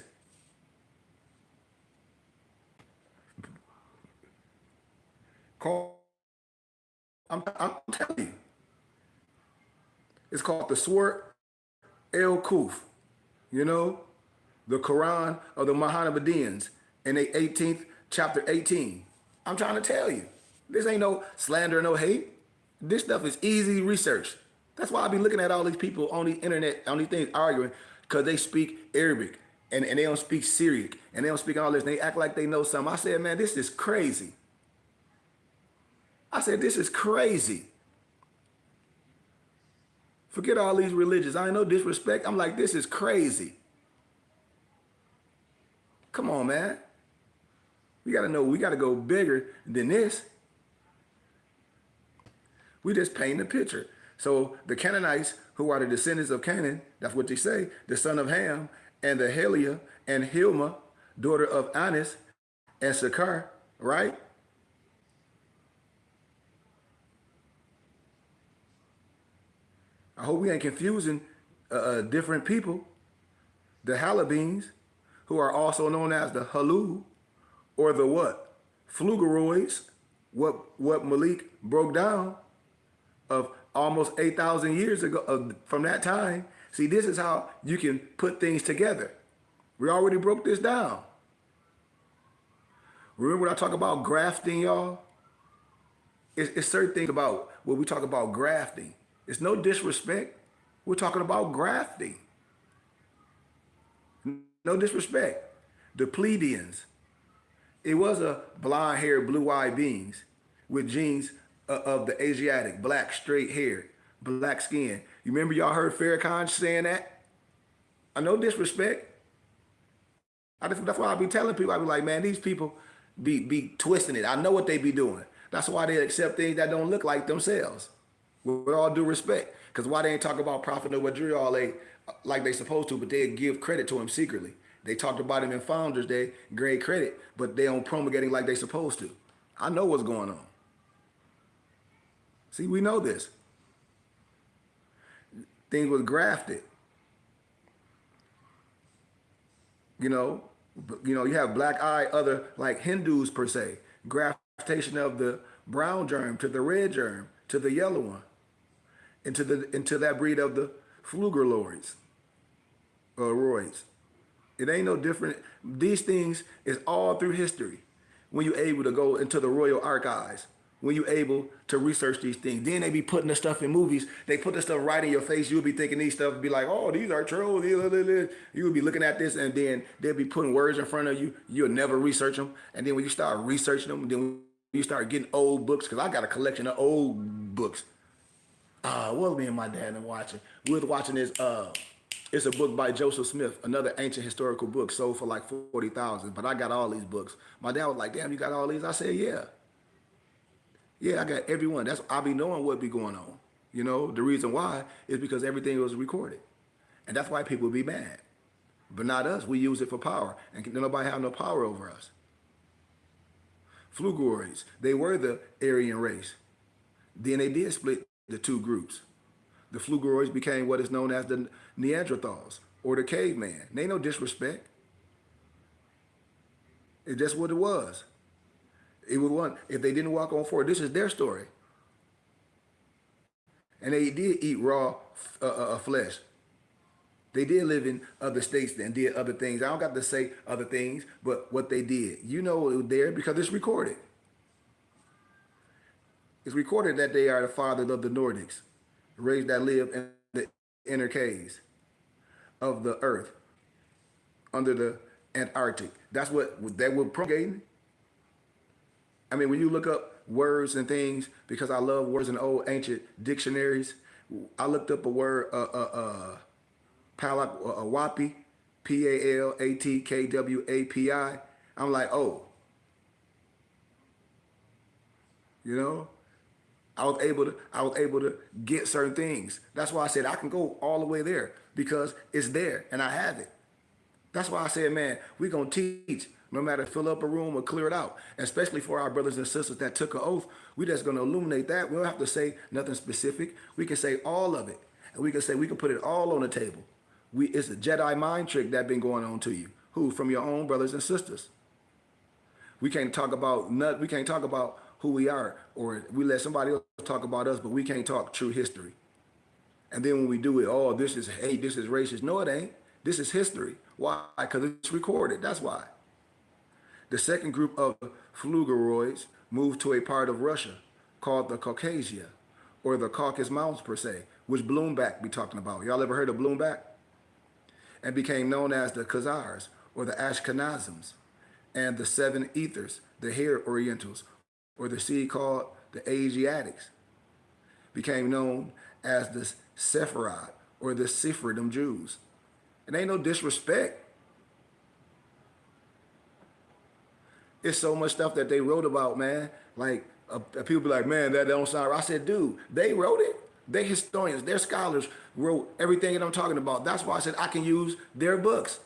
called, I'm telling you, it's called the Sword El Kuf, you know, the Quran of the Mohammedans in the 18th, chapter 18. I'm trying to tell you, this ain't no slander, no hate. This stuff is easy research. That's why I be looking at all these people on the internet, on these things arguing, because they speak Arabic and they don't speak Syriac and they don't speak all this. And they act like they know something. I said, man, this is crazy. I said, this is crazy. Forget all these religions. I ain't no disrespect. I'm like, this is crazy. Come on, man. We got to know, we got to go bigger than this. We just paint a picture. So the Canaanites, who are the descendants of Canaan, that's what they say, the son of Ham, and the Helia and Hilma, daughter of Anis and Sakar, right? I hope we ain't confusing different people. The Halabines, who are also known as the Halu, or the what? Flugeroids, what Malik broke down of almost 8,000 years ago from that time. See, this is how you can put things together. We already broke this down. Remember when I talk about grafting, y'all? It's certain things about when we talk about grafting. It's no disrespect. We're talking about grafting. No disrespect. The plebeians. It was a blonde-haired, blue-eyed beings with genes of the Asiatic, black, straight hair, black skin. You remember y'all heard Farrakhan saying that? I no disrespect. That's why I be telling people, I be like, man, these people be twisting it. I know what they be doing. That's why they accept things that don't look like themselves. With all due respect. Because why they ain't talk about Prophet Noah Drew all they like they supposed to, but they give credit to him secretly. They talked about him in Founders Day, great credit, but they don't promulgating like they supposed to. I know what's going on. See, we know this. Things was grafted. You have black eye, other like Hindus per se, graftation of the brown germ to the red germ to the yellow one, into that breed of the Flugerloids or roids. It ain't no different. These things is all through history. When you're able to go into the royal archives, when you're able to research these things, then they be putting the stuff in movies. They put the stuff right in your face. You'll be thinking these stuff, be like, oh, these are trolls. You will be looking at this, and then they'll be putting words in front of you. You'll never research them. And then when you start researching them, then you start getting old books, because I got a collection of old books. What was me and my dad and watching? We was watching this. It's a book by Joseph Smith, another ancient historical book, sold for like 40,000. But I got all these books. My dad was like, "Damn, you got all these?" I said, "Yeah, yeah, I got every one." I be knowing what be going on. The reason why is because everything was recorded, and that's why people be mad. But not us. We use it for power, and nobody have no power over us. Flugeroids, they were the Aryan race. Then they did split the two groups. The Flugeroids became what is known as the Neanderthals or the caveman. They no disrespect. It's just what it was. It was one. If they didn't walk on forward, this is their story. And they did eat raw flesh. They did live in other states and did other things. I don't got to say other things, but what they did. It was there because it's recorded. It's recorded that they are the fathers of the Nordics, race that live in the inner caves of the earth under the Antarctic. That's what they were propagating. I mean, when you look up words and things, because I love words in old ancient dictionaries, I looked up a word, Wapi, PALATKWAPI. I'm like, oh, you know, I was able to get certain things. That's why I said I can go all the way there because it's there and I have it. That's why I said, man, we're going to teach no matter fill up a room or clear it out. Especially for our brothers and sisters that took an oath, we just going to illuminate that. We don't have to say nothing specific. We can say all of it. And we can say we can put it all on the table. It's a Jedi mind trick that been going on to you. Who? From your own brothers and sisters. We can't talk about who we are, or we let somebody else talk about us, but we can't talk true history. And then when we do it, oh, this is hate, this is racist. No, it ain't. This is history. Why? Because it's recorded. That's why. The second group of Flugeroids moved to a part of Russia called the Caucasia, or the Caucasus Mountains per se, which Bloomback be talking about. Y'all ever heard of Bloomback? And became known as the Khazars, or the Ashkenazims, and the Seven Ethers, the Hair Orientals, or the sea called the Asiatics, became known as the Sepharad, or the Sephardim Jews. It ain't no disrespect. It's so much stuff that they wrote about, man. Like, people be like, man, that don't sound right. I said, dude, they wrote it. They historians, their scholars wrote everything that I'm talking about. That's why I said I can use their books.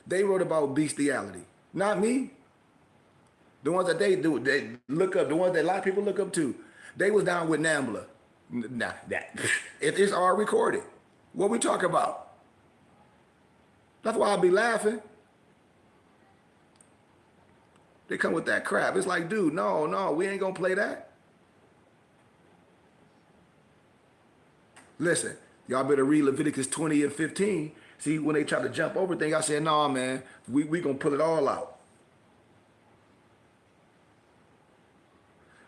They wrote about bestiality, not me. The ones that they look up, the ones that a lot of people look up to, they was down with Nambla. Nah, that it's all recorded. What we talk about? That's why I be laughing. They come with that crap. It's like, dude, no, we ain't gonna play that. Listen, y'all better read Leviticus 20 and 15. See, when they try to jump over things, I said, no, man, we gonna pull it all out.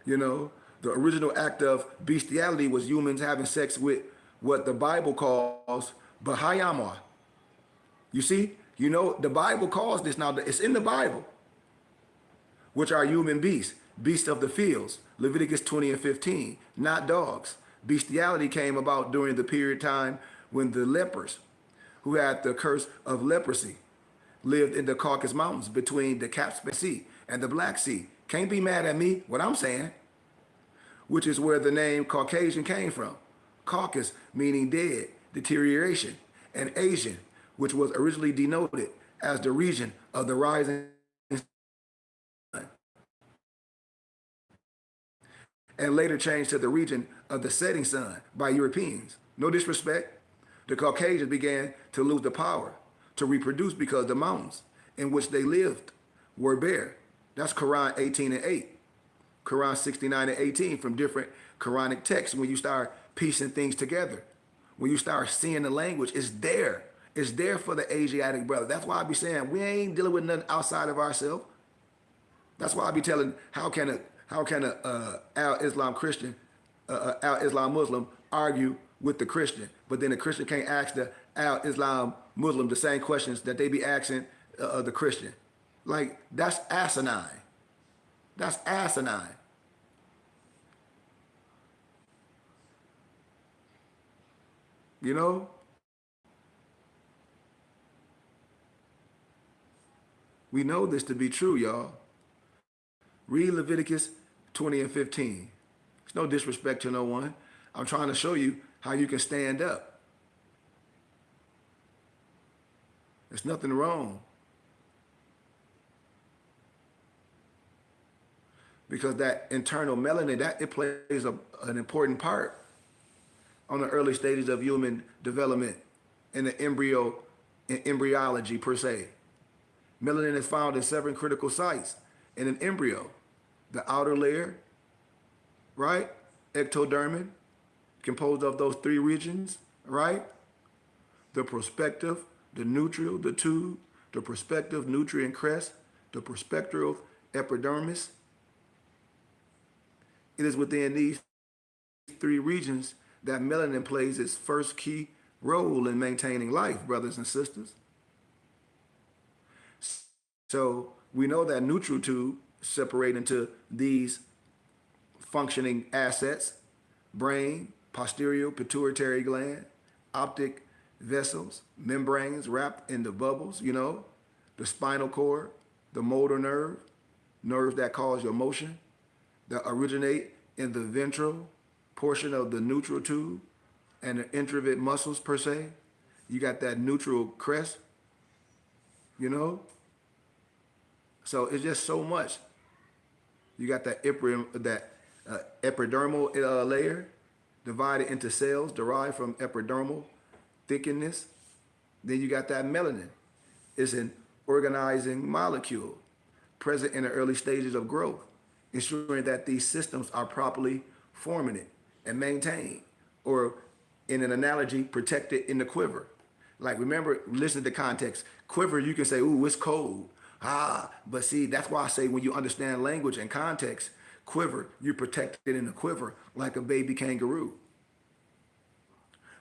You know, the original act of bestiality was humans having sex with what the Bible calls Bahayama. You see, you know, the Bible calls this now, it's in the Bible, which are human beasts, beasts of the fields, Leviticus 20 and 15, not dogs. Bestiality came about during the period of time when the lepers, who had the curse of leprosy, lived in the Caucasus Mountains between the Caspian Sea and the Black Sea. Can't be mad at me, what I'm saying, which is where the name Caucasian came from. Caucasus, meaning dead, deterioration, and Asian, which was originally denoted as the region of the rising sun, and later changed to the region of the setting sun by Europeans. No disrespect. The Caucasians began to lose the power to reproduce because the mountains in which they lived were bare. That's Quran 18 and 8. Quran 69 and 18 from different Quranic texts. When you start piecing things together, when you start seeing the language, it's there. It's there for the Asiatic brother. That's why I be saying we ain't dealing with nothing outside of ourselves. That's why I be telling how can a Al-Islam Christian, Al-Islam Muslim argue with the Christian, but then the Christian can't ask the Al-Islam Muslim the same questions that they be asking the Christian. Like, that's asinine. That's asinine. You know? We know this to be true, y'all. Read Leviticus 20 and 15. It's no disrespect to no one. I'm trying to show you how you can stand up. There's nothing wrong. Because that internal melanin, that it plays an important part on the early stages of human development in the in embryology per se. Melanin is found in 7 critical sites in an embryo. The outer layer, right? Ectodermin, composed of those 3 regions, right? The prospective, the nutrial, the tube, the prospective nutrient crest, the prospective epidermis. It is within these 3 regions that melanin plays its first key role in maintaining life, brothers and sisters. So we know that nutrial tube separate into these functioning assets: brain, posterior pituitary gland, optic vessels, membranes wrapped in the bubbles, the spinal cord, the motor nerve, nerves that cause your motion, that originate in the ventral portion of the neutral tube and the introvert muscles per se. You got that neutral crest, you know? So it's just so much. You got that epidermal layer divided into cells derived from epidermal thickness. Then you got that melanin. It's an organizing molecule present in the early stages of growth, ensuring that these systems are properly forming it and maintained, or in an analogy, protected in the quiver. Like, remember, listen to context. Quiver, you can say, ooh, it's cold. But see, that's why I say when you understand language and context, quiver, you're protected in the quiver like a baby kangaroo.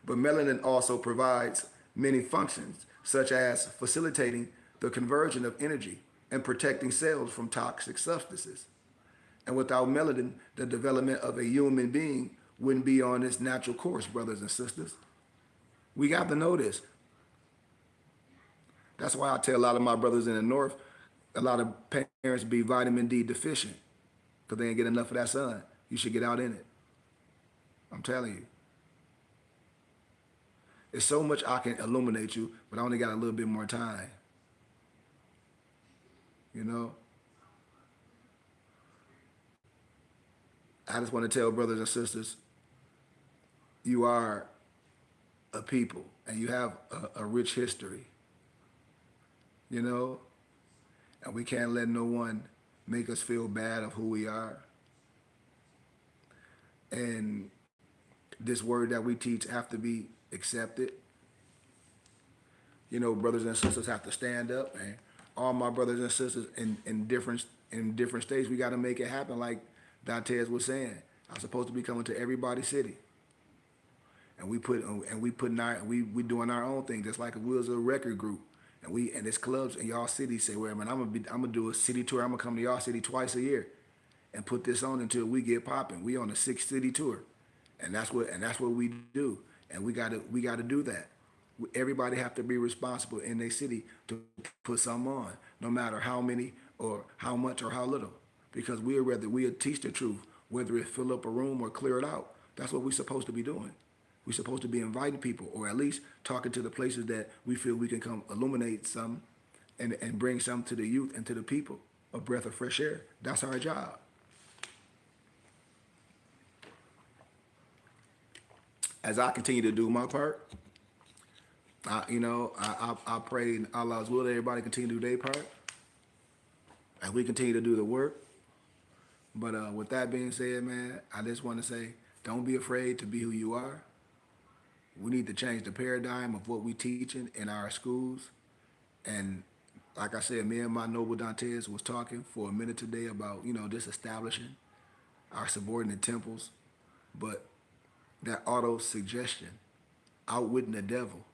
But melanin also provides many functions, such as facilitating the conversion of energy and protecting cells from toxic substances. And without melanin, the development of a human being wouldn't be on its natural course, brothers and sisters. We got to know this. That's why I tell a lot of my brothers in the North, a lot of parents be vitamin D deficient because they ain't get enough of that sun. You should get out in it. I'm telling you. There's so much I can illuminate you, but I only got a little bit more time. You know? I just want to tell brothers and sisters, you are a people and you have a rich history. You know? And we can't let no one make us feel bad of who we are. And this word that we teach have to be accepted. You know, brothers and sisters have to stand up, and all my brothers and sisters in different states, we got to make it happen. Like Dantes was saying, I'm supposed to be coming to everybody's city, and we doing our own thing, just like we was a record group, and it's clubs in y'all city say, well, man, I'm gonna do a city tour. I'm gonna come to y'all city twice a year, and put this on until we get popping. We on a 6-city tour, and that's what we do, and we gotta do that. Everybody have to be responsible in their city to put something on, no matter how many or how much or how little, because we'll teach the truth, whether it fill up a room or clear it out. That's what we're supposed to be doing. We're supposed to be inviting people, or at least talking to the places that we feel we can come illuminate some and bring some to the youth and to the people, a breath of fresh air. That's our job. As I continue to do my part, I pray in Allah's will that everybody continue to do their part, and we continue to do the work. But with that being said, man, I just want to say, don't be afraid to be who you are. We need to change the paradigm of what we teaching in our schools. And like I said, me and my Noble Dantes was talking for a minute today about, just establishing our subordinate temples. But that auto-suggestion, outwitting the devil,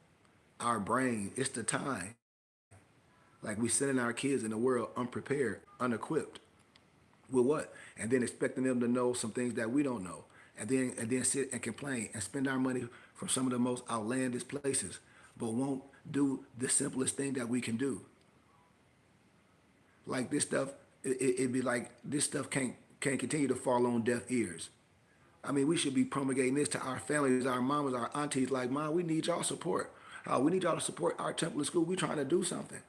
our brain, it's the time. Like we sending our kids in the world unprepared, unequipped. With what? And then expecting them to know some things that we don't know. And then sit and complain and spend our money from some of the most outlandish places, but won't do the simplest thing that we can do. Like this stuff, it'd be like this stuff can't continue to fall on deaf ears. I mean, we should be promulgating this to our families, our mamas, our aunties, like, Mom, we need y'all support. We need y'all to support our temple and school. We trying to do something.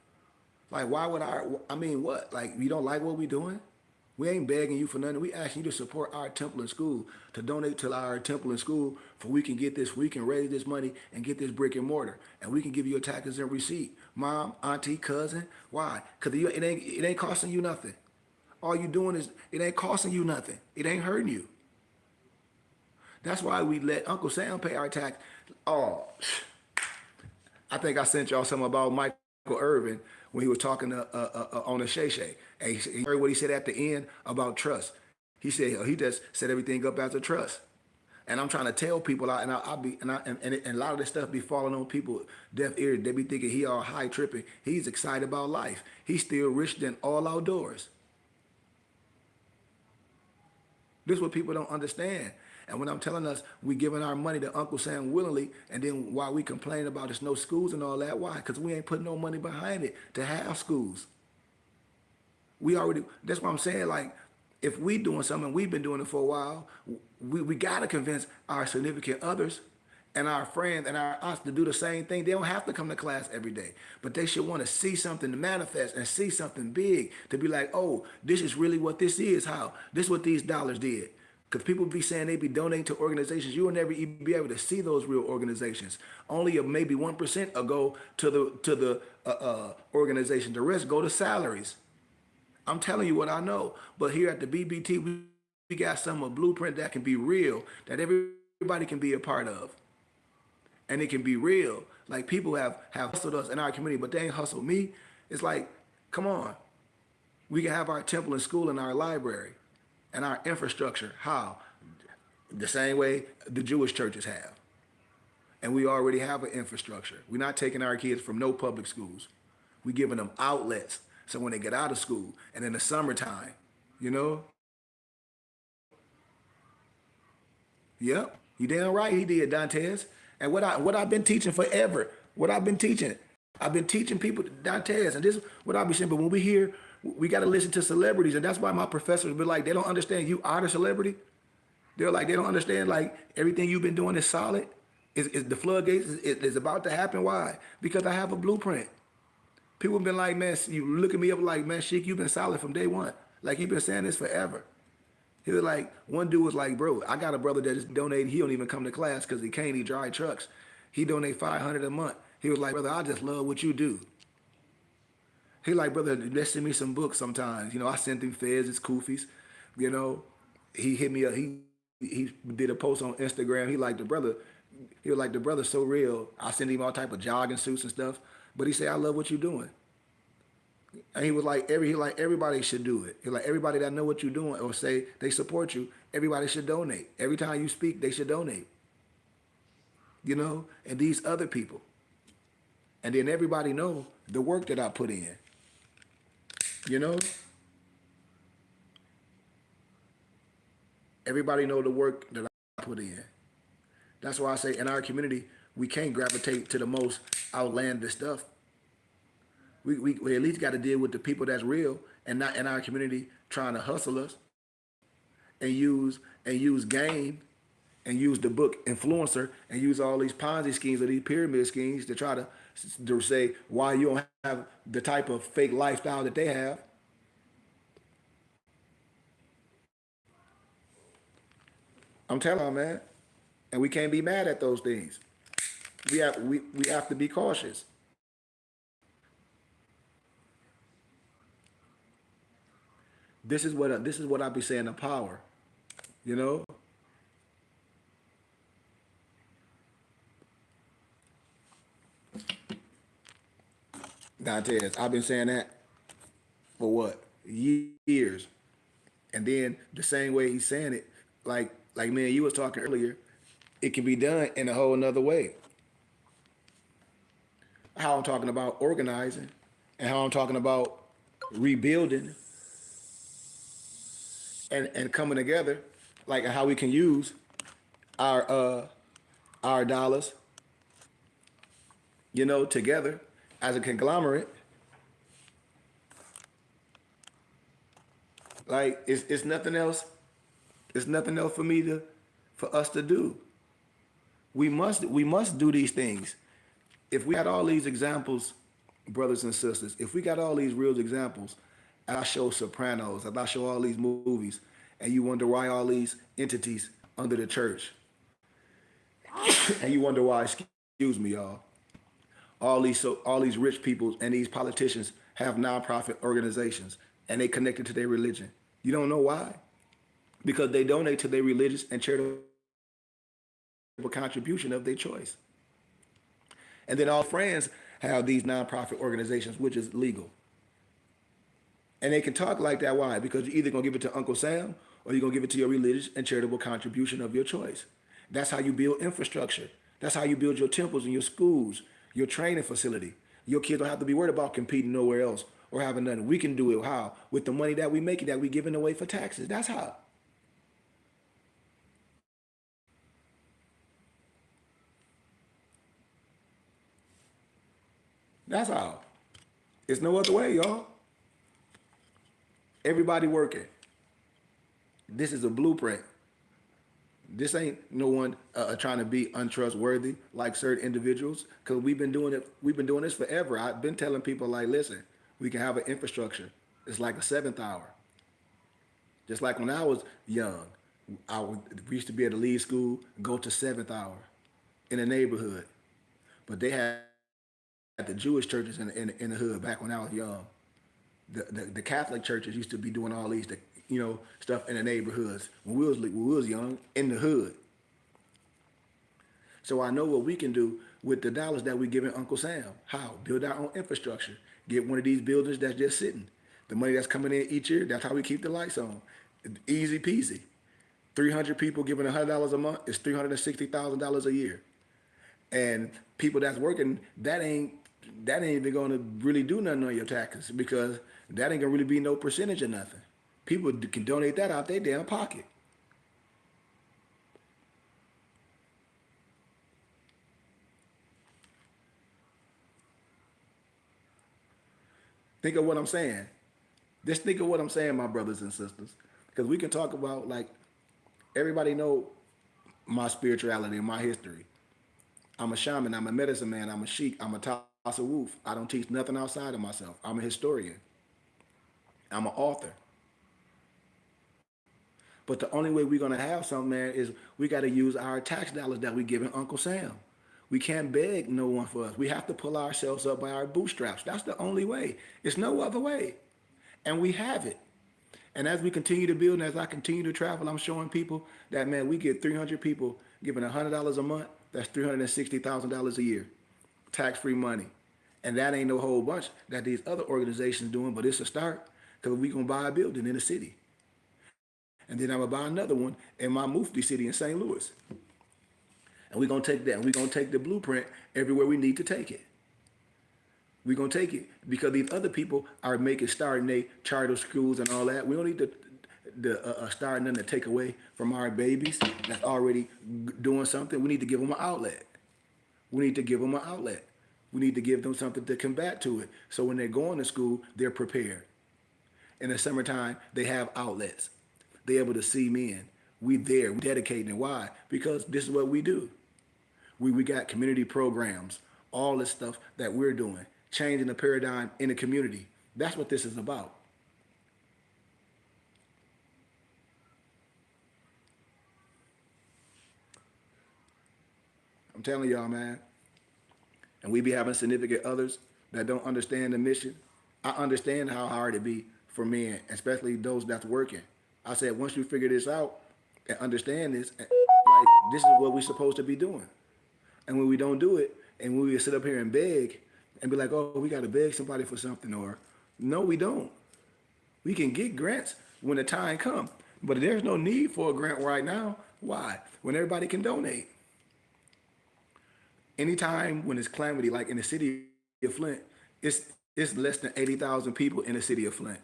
Like, why would what? Like, you don't like what we doing? We ain't begging you for nothing. We asking you to support our temple and school, to donate to our temple and school, for we can raise this money and get this brick and mortar, and we can give you a taxes and receipt. Mom, auntie, cousin. Why? Because it ain't costing you nothing. All you doing is, it ain't costing you nothing. It ain't hurting you. That's why we let Uncle Sam pay our tax. Oh, I think I sent y'all something about Michael Irvin when he was talking on the Shay Shay. And he heard what he said at the end about trust. He said he just set everything up as a trust. And I'm trying to tell people, and a lot of this stuff be falling on people deaf ears. They be thinking he all high tripping. He's excited about life. He's still richer than all outdoors. This is what people don't understand. And when I'm telling us we giving our money to Uncle Sam willingly, and then while we complain about there's no schools and all that, why? Because we ain't putting no money behind it to have schools. We already, that's what I'm saying. Like, if we doing something, we've been doing it for a while, we got to convince our significant others and our friends and our us to do the same thing. They don't have to come to class every day, but they should want to see something to manifest and see something big to be like, oh, this is really what this is. How this is what these dollars did. Because people be saying they be donating to organizations, you will never even be able to see those real organizations. Only maybe 1% will go to the organization. The rest go to salaries. I'm telling you what I know. But here at the BBT, we got a blueprint that can be real, that everybody can be a part of. And it can be real. Like, people have hustled us in our community, but they ain't hustled me. It's like, come on. We can have our temple and school and our library and our infrastructure. How? The same way the Jewish churches have. And we already have an infrastructure. We're not taking our kids from no public schools. We're giving them outlets. So when they get out of school and in the summertime, you know? Yep, you damn right he did, Dantes. And what I've been teaching forever, I've been teaching people, Dantes, and this is what I'll be saying. But when we hear, we got to listen to celebrities, and that's why my professors be like, they don't understand you are the celebrity. They're like, they don't understand, like, everything you've been doing is solid. Is the floodgates is about to happen. Why? Because I have a blueprint. People have been like, man, you looking me up like, man, Sheik, you've been solid from day one. Like, you've been saying this forever. He was like, one dude was like, bro, I got a brother that is donating. He don't even come to class because he can't. He drive trucks. He donate $500 a month. He was like, brother, I just love what you do. He like, brother, let's send me some books sometimes. You know, I sent him Fez, it's Kufis. You know, he hit me up. He did a post on Instagram. He was like, the brother's so real. I sent him all type of jogging suits and stuff. But he said, I love what you're doing. And he was like, everybody should do it. He like, everybody that know what you're doing or say they support you, everybody should donate. Every time you speak, they should donate. You know, and these other people. And then everybody know the work that I put in. You know? Everybody know the work that I put in. That's why I say in our community, we can't gravitate to the most outlandish stuff. We at least got to deal with the people that's real and not in our community trying to hustle us and use game and use the book influencer and use all these Ponzi schemes or these pyramid schemes to try to say why you don't have the type of fake lifestyle that they have. I'm telling you, man. And we can't be mad at those things. We have to be cautious. This is what I be saying, the power. You know? Dantes, I've been saying that for what? Years. And then the same way he's saying it, like me and you was talking earlier, it can be done in a whole nother way. How I'm talking about organizing and how I'm talking about rebuilding and coming together, like how we can use our dollars, you know, together as a conglomerate. Like it's nothing else. It's nothing else for us to do. We must do these things. If we had all these examples, brothers and sisters, if we got all these real examples, and I show Sopranos, and I show all these movies, and you wonder why all these entities under the church, and you wonder why, excuse me, y'all, all these rich people and these politicians have nonprofit organizations, and they connected to their religion. You don't know why? Because they donate to their religious and charitable contribution of their choice. And then all friends have these nonprofit organizations, which is legal. And they can talk like that. Why? Because you're either going to give it to Uncle Sam or you're going to give it to your religious and charitable contribution of your choice. That's how you build infrastructure. That's how you build your temples and your schools, your training facility. Your kids don't have to be worried about competing nowhere else or having nothing. We can do it how? With the money that we make, that we giving away for taxes. That's how. That's all. It's no other way, y'all. Everybody working. This is a blueprint. This ain't no one trying to be untrustworthy like certain individuals. Cause we've been doing it. We've been doing this forever. I've been telling people like, listen, we can have an infrastructure. It's like a seventh hour. Just like when I was young, we used to be able to leave school, go to seventh hour in the neighborhood. But they had the Jewish churches in the hood back when I was young. The Catholic churches used to be doing all these, stuff in the neighborhoods when we was young in the hood. So I know what we can do with the dollars that we giving Uncle Sam. How? Build our own infrastructure. Get one of these buildings that's just sitting. The money that's coming in each year, that's how we keep the lights on. Easy peasy. 300 people giving $100 a month is $360,000 a year. And people that's working, that ain't even gonna really do nothing on your taxes because that ain't gonna really be no percentage or nothing. People can donate that out their damn pocket. Think of what I'm saying. Just think of what I'm saying, my brothers and sisters. Because we can talk about like everybody know my spirituality and my history. I'm a shaman, I'm a medicine man, I'm a sheik, I'm a tasawwuf. I don't teach nothing outside of myself. I'm a historian. I'm an author. But the only way we're gonna have something, man, is we gotta use our tax dollars that we giving Uncle Sam. We can't beg no one for us. We have to pull ourselves up by our bootstraps. That's the only way. It's no other way. And we have it. And as we continue to build and as I continue to travel, I'm showing people that, man, we get 300 people giving $100 a month. That's $360,000 a year. Tax-free money. And that ain't no whole bunch that these other organizations doing, but it's a start because we going to buy a building in the city. And then I'm going to buy another one in my Mufti city in St. Louis. And we're going to take that and we're going to take the blueprint everywhere we need to take it. We're going to take it because these other people are starting their charter schools and all that. We don't need to start nothing to take away from our babies that's already doing something. We need to give them an outlet. We need to give them an outlet. We need to give them something to combat to it. So when they're going to school, they're prepared. In the summertime, they have outlets. They're able to see men. We there, we dedicating. Why? Because this is what we do. We got community programs, all this stuff that we're doing, changing the paradigm in the community. That's what this is about. I'm telling y'all, man. And we be having significant others that don't understand the mission. I understand how hard it be for men, especially those that's working. I said, once you figure this out and understand this, like this is what we're supposed to be doing. And when we don't do it, and when we sit up here and beg and be like, oh, we got to beg somebody for something, or no, we don't. We can get grants when the time comes, but there's no need for a grant right now. Why? When everybody can donate. Anytime when it's calamity, like in the city of Flint, it's it's less than 80,000 people in the city of Flint.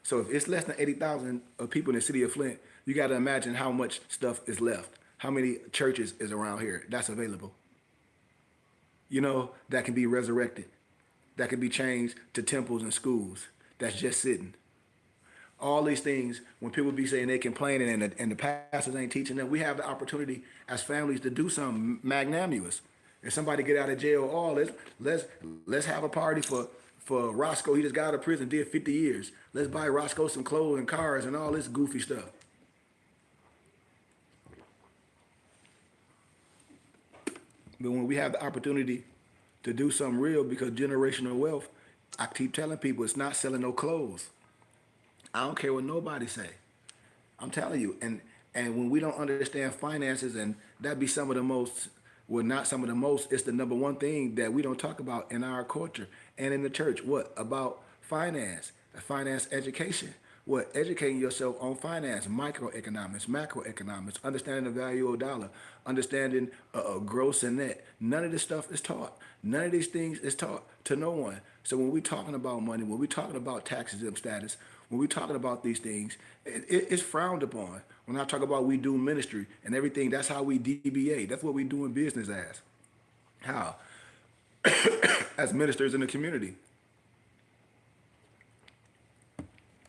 So if it's less than 80,000 of people in the city of Flint, you got to imagine how much stuff is left. How many churches is around here that's available? That can be resurrected. That can be changed to temples and schools. That's just sitting. All these things, when people be saying they complaining and the pastors ain't teaching them, we have the opportunity as families to do something magnanimous. If somebody get out of jail, let's have a party for Roscoe. He just got out of prison, did 50 years. Let's buy Roscoe some clothes and cars and all this goofy stuff. But when we have the opportunity to do something real, because generational wealth, I keep telling people it's not selling no clothes. I don't care what nobody say. I'm telling you, and when we don't understand finances, and that be some of the most, well, not some of the most, it's the number one thing that we don't talk about in our culture and in the church. What about finance education? What? Educating yourself on finance, microeconomics, macroeconomics, understanding the value of a dollar, understanding gross and net. None of this stuff is taught. None of these things is taught to no one. So when we're talking about money, when we're talking about tax exempt status, when we're talking about these things, it's frowned upon. When I talk about we do ministry and everything, that's how we DBA. That's what we do in business as. How? as ministers in the community.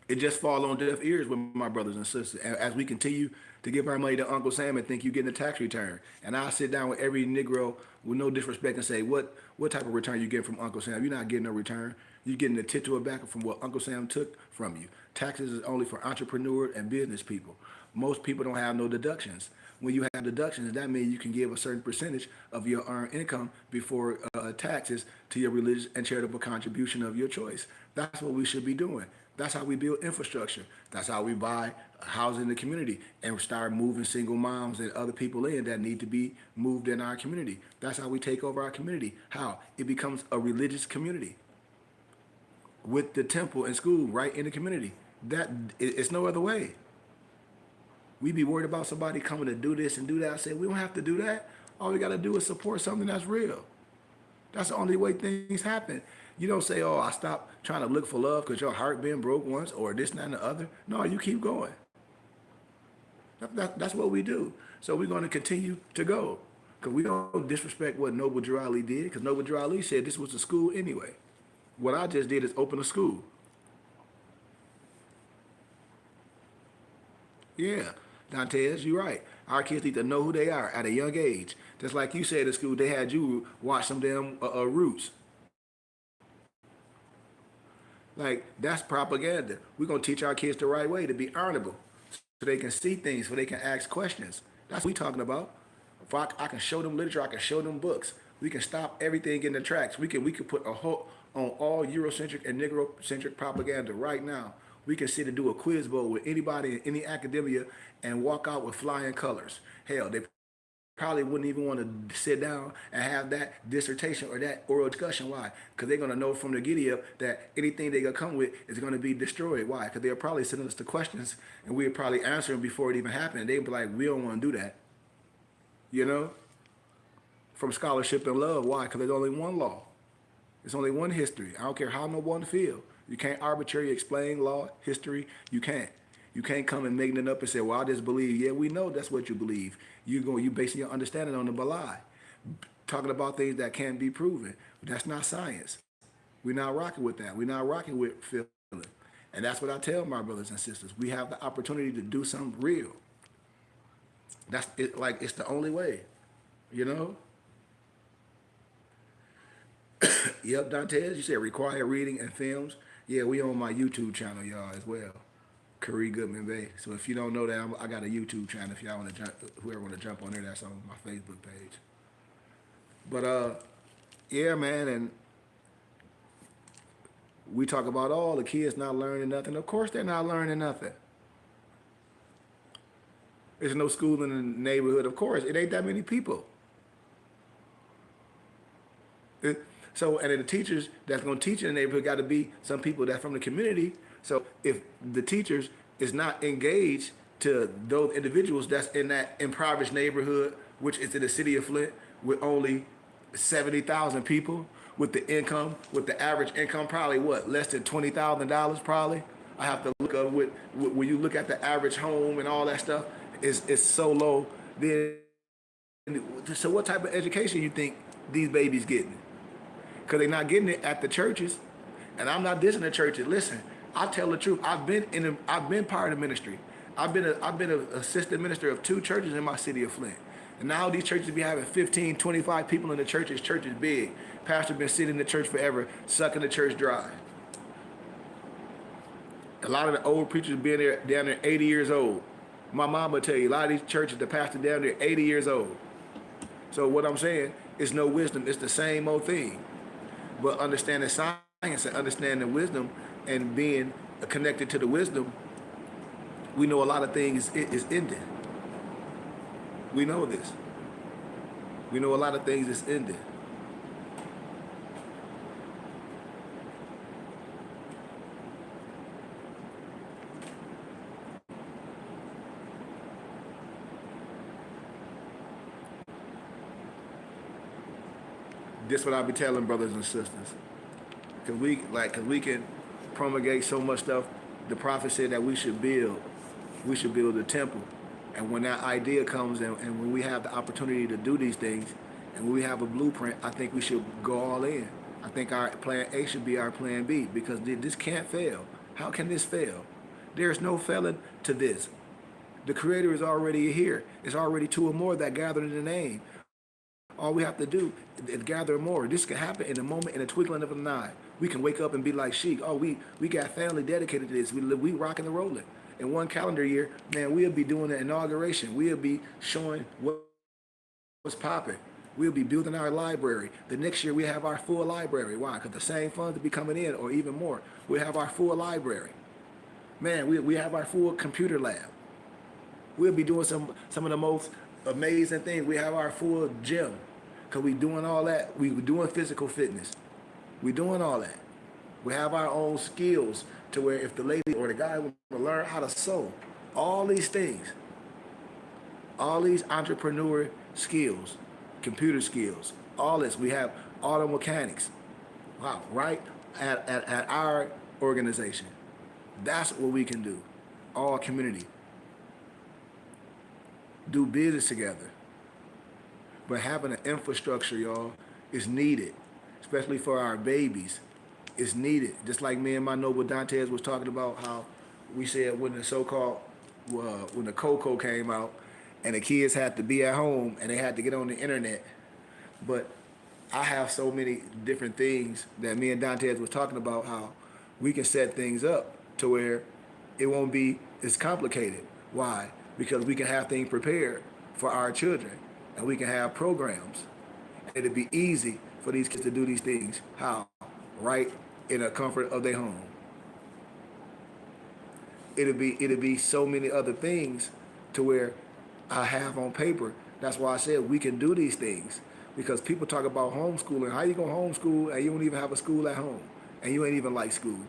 It just fall on deaf ears with my brothers and sisters. As we continue to give our money to Uncle Sam and think you're getting a tax return. And I sit down with every Negro with no disrespect and say, what type of return you getting from Uncle Sam? You're not getting no return. You're getting a tit to a back from what Uncle Sam took from you. Taxes is only for entrepreneurs and business people. Most people don't have no deductions. When you have deductions, that means you can give a certain percentage of your earned income before taxes to your religious and charitable contribution of your choice. That's what we should be doing. That's how we build infrastructure. That's how we buy housing in the community and start moving single moms and other people in that need to be moved in our community. That's how we take over our community. How? It becomes a religious community with the temple and school right in the community. It's no other way. We be worried about somebody coming to do this and do that. I say, we don't have to do that. All we got to do is support something that's real. That's the only way things happen. You don't say, oh, I stopped trying to look for love because your heart been broke once or this, that, and the other. No, you keep going. That's what we do. So we're going to continue to go because we don't disrespect what Noble Drew Ali did because Noble Drew Ali said this was a school anyway. What I just did is open a school. Yeah, Dantes, you're right. Our kids need to know who they are at a young age. Just like you said at school, they had you watch some damn Roots. Like, that's propaganda. We're going to teach our kids the right way to be honorable so they can see things, so they can ask questions. That's what we're talking about. If I can show them literature, I can show them books. We can stop everything in the tracks. We can put a halt on all Eurocentric and Negro-centric propaganda right now. We can sit and do a quiz bowl with anybody in any academia and walk out with flying colors. Hell, they probably wouldn't even want to sit down and have that dissertation or that oral discussion. Why? Because they're going to know from the giddy up that anything they're going to come with is going to be destroyed. Why? Because they're probably sending us the questions and we'll probably answer them before it even happened. And they'd be like, we don't want to do that. You know? From scholarship and love. Why? Because there's only one law. There's only one history. I don't care how no one feel. You can't arbitrarily explain law, history. You can't. You can't come and make it up and say, well, I just believe. Yeah, we know that's what you believe. You basing your understanding on the balai. Talking about things that can't be proven. That's not science. We're not rocking with that. We're not rocking with feeling. And that's what I tell my brothers and sisters. We have the opportunity to do something real. That's it, like it's the only way, you know? Yep, Dantes, you said required reading and films. Yeah, we on my YouTube channel, y'all, as well. Curry Goodman Bay. So if you don't know that, I got a YouTube channel. If y'all want to jump, whoever want to jump on there, that's on my Facebook page. But yeah, man, and we talk about all the kids not learning nothing. Of course, they're not learning nothing. There's no school in the neighborhood. Of course, it ain't that many people. So, and then the teachers that's going to teach in the neighborhood got to be some people that's from the community. So if the teachers is not engaged to those individuals that's in that impoverished neighborhood, which is in the city of Flint, with only 70,000 people, with the average income probably what, less than $20,000 probably. I have to look up when you look at the average home and all that stuff, it's so low. Then, so what type of education you think these babies getting? Because they're not getting it at the churches. And I'm not dissing the churches. Listen, I tell the truth. I've been part of the ministry. I've been an assistant minister of 2 churches in my city of Flint. And now these churches be having 15, 25 people in the churches. Church is big. Pastor been sitting in the church forever, sucking the church dry. A lot of the old preachers been there down there 80 years old. My mom would tell you, a lot of these churches, the pastor down there 80 years old. So what I'm saying, it's no wisdom. It's the same old thing. But understanding science and understanding wisdom and being connected to the wisdom, we know a lot of things is ending. We know this. We know a lot of things is ending. This what I be telling brothers and sisters. Cause we can promulgate so much stuff. The prophet said that we should build a temple. And when that idea comes and when we have the opportunity to do these things and when we have a blueprint, I think we should go all in. I think our plan A should be our plan B because this can't fail. How can this fail? There's no failing to this. The Creator is already here. It's already two or more that gather in the name. All we have to do is gather more. This can happen in a moment, in a twinkling of an eye. We can wake up and be like Sheik. Oh, we got family dedicated to this. We rocking and rolling. In one calendar year, man, we'll be doing an inauguration. We'll be showing what's popping. We'll be building our library. The next year we have our full library. Why? Because the same funds will be coming in, or even more. We have our full library. Man, we have our full computer lab. We'll be doing some of the most amazing things. We have our full gym. Cause we doing all that. We doing physical fitness. We doing all that. We have our own skills to where if the lady or the guy want to learn how to sew, all these things, all these entrepreneur skills, computer skills, all this. We have auto mechanics. Wow, right at our organization. That's what we can do. All community. Do business together. But having an infrastructure, y'all, is needed, especially for our babies. It's needed. Just like me and my noble Dantes was talking about how we said when the so-called, when the Coco came out and the kids had to be at home and they had to get on the internet. But I have so many different things that me and Dantes was talking about how we can set things up to where it won't be as complicated. Why? Because we can have things prepared for our children and we can have programs. It'll be easy for these kids to do these things. How? Right in the comfort of their home. It'll be so many other things to where I have on paper. That's why I said we can do these things. Because people talk about homeschooling. How you gonna homeschool and you don't even have a school at home? And you ain't even like school.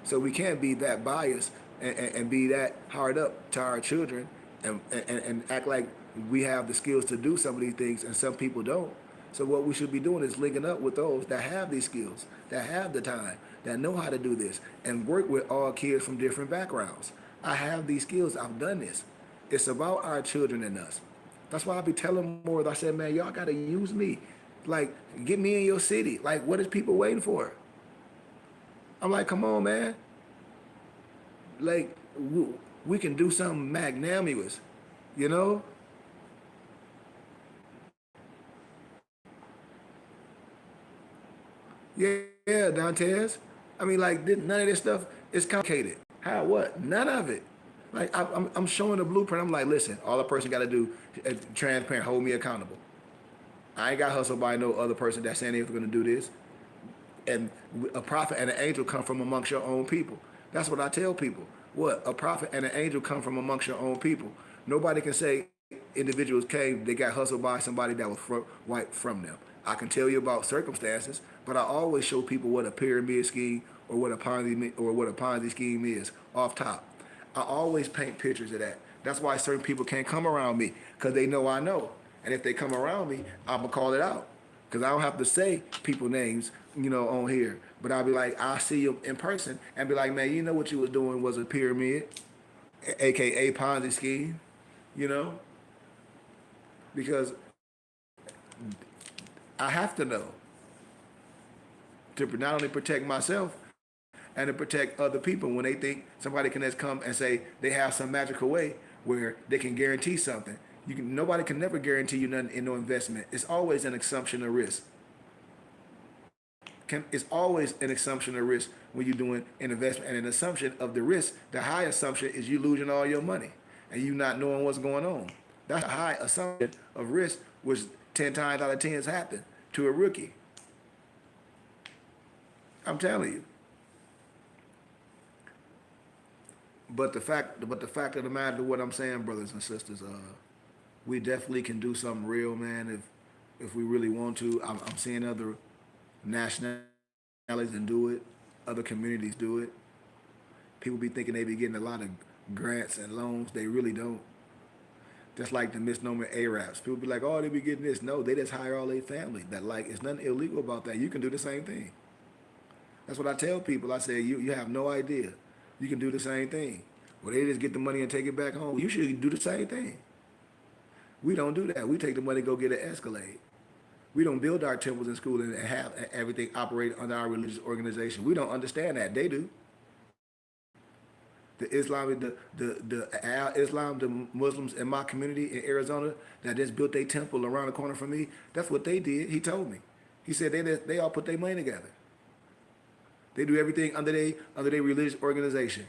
So we can't be that biased and be that hard up to our children and act like we have the skills to do some of these things and some people don't. So what we should be doing is linking up with those that have these skills, that have the time, that know how to do this, and work with all kids from different backgrounds. I have these skills. I've done this. It's about our children and us. That's why I be telling more. I said, man, y'all gotta use me. Like, get me in your city. Like, what is people waiting for? I'm like, come on, man. Like, we can do something magnanimous, you know? Yeah, Dantes. I mean, like, none of this stuff is complicated. How? What? None of it. Like, I'm showing the blueprint. I'm like, listen, all a person got to do is transparent, hold me accountable. I ain't got hustled by no other person that's saying they're going to do this. And a prophet and an angel come from amongst your own people. That's what I tell people. What? A prophet and an angel come from amongst your own people. Nobody can say individuals came, they got hustled by somebody that was white from them. I can tell you about circumstances, but I always show people what a pyramid scheme or what a Ponzi scheme is off top. I always paint pictures of that. That's why certain people can't come around me because they know I know. And if they come around me, I'm gonna call it out because I don't have to say people names, on here. But I'll be like, I'll see you in person and be like, man, you know what you was doing was a pyramid, aka Ponzi scheme, you know, because I have to know to not only protect myself and to protect other people when they think somebody can just come and say they have some magical way where they can guarantee something. Nobody can never guarantee you nothing in no investment. It's always an assumption of risk. It's always an assumption of risk when you're doing an investment, and an assumption of the risk. The high assumption is you losing all your money and you not knowing what's going on. That's a high assumption of risk, which 10 times out of 10 has happened to a rookie. I'm telling you. But the fact of the matter, what I'm saying, brothers and sisters, we definitely can do something real, man. If we really want to, I'm seeing other nationalities and do it, other communities do it. People be thinking they be getting a lot of grants and loans. They really don't. Just like the misnomer Arabs. People be like, oh, they be getting this. No, they just hire all their family. That like, it's nothing illegal about that. You can do the same thing. That's what I tell people. I say, you have no idea. You can do the same thing. Well, they just get the money and take it back home. You should do the same thing. We don't do that. We take the money and go get an Escalade. We don't build our temples in school and have everything operate under our religious organization. We don't understand that. They do. The Islamic, the Al Islam, the Muslims in my community in Arizona that just built a temple around the corner from me. That's what they did. He told me. He said they all put their money together. They do everything under their religious organization.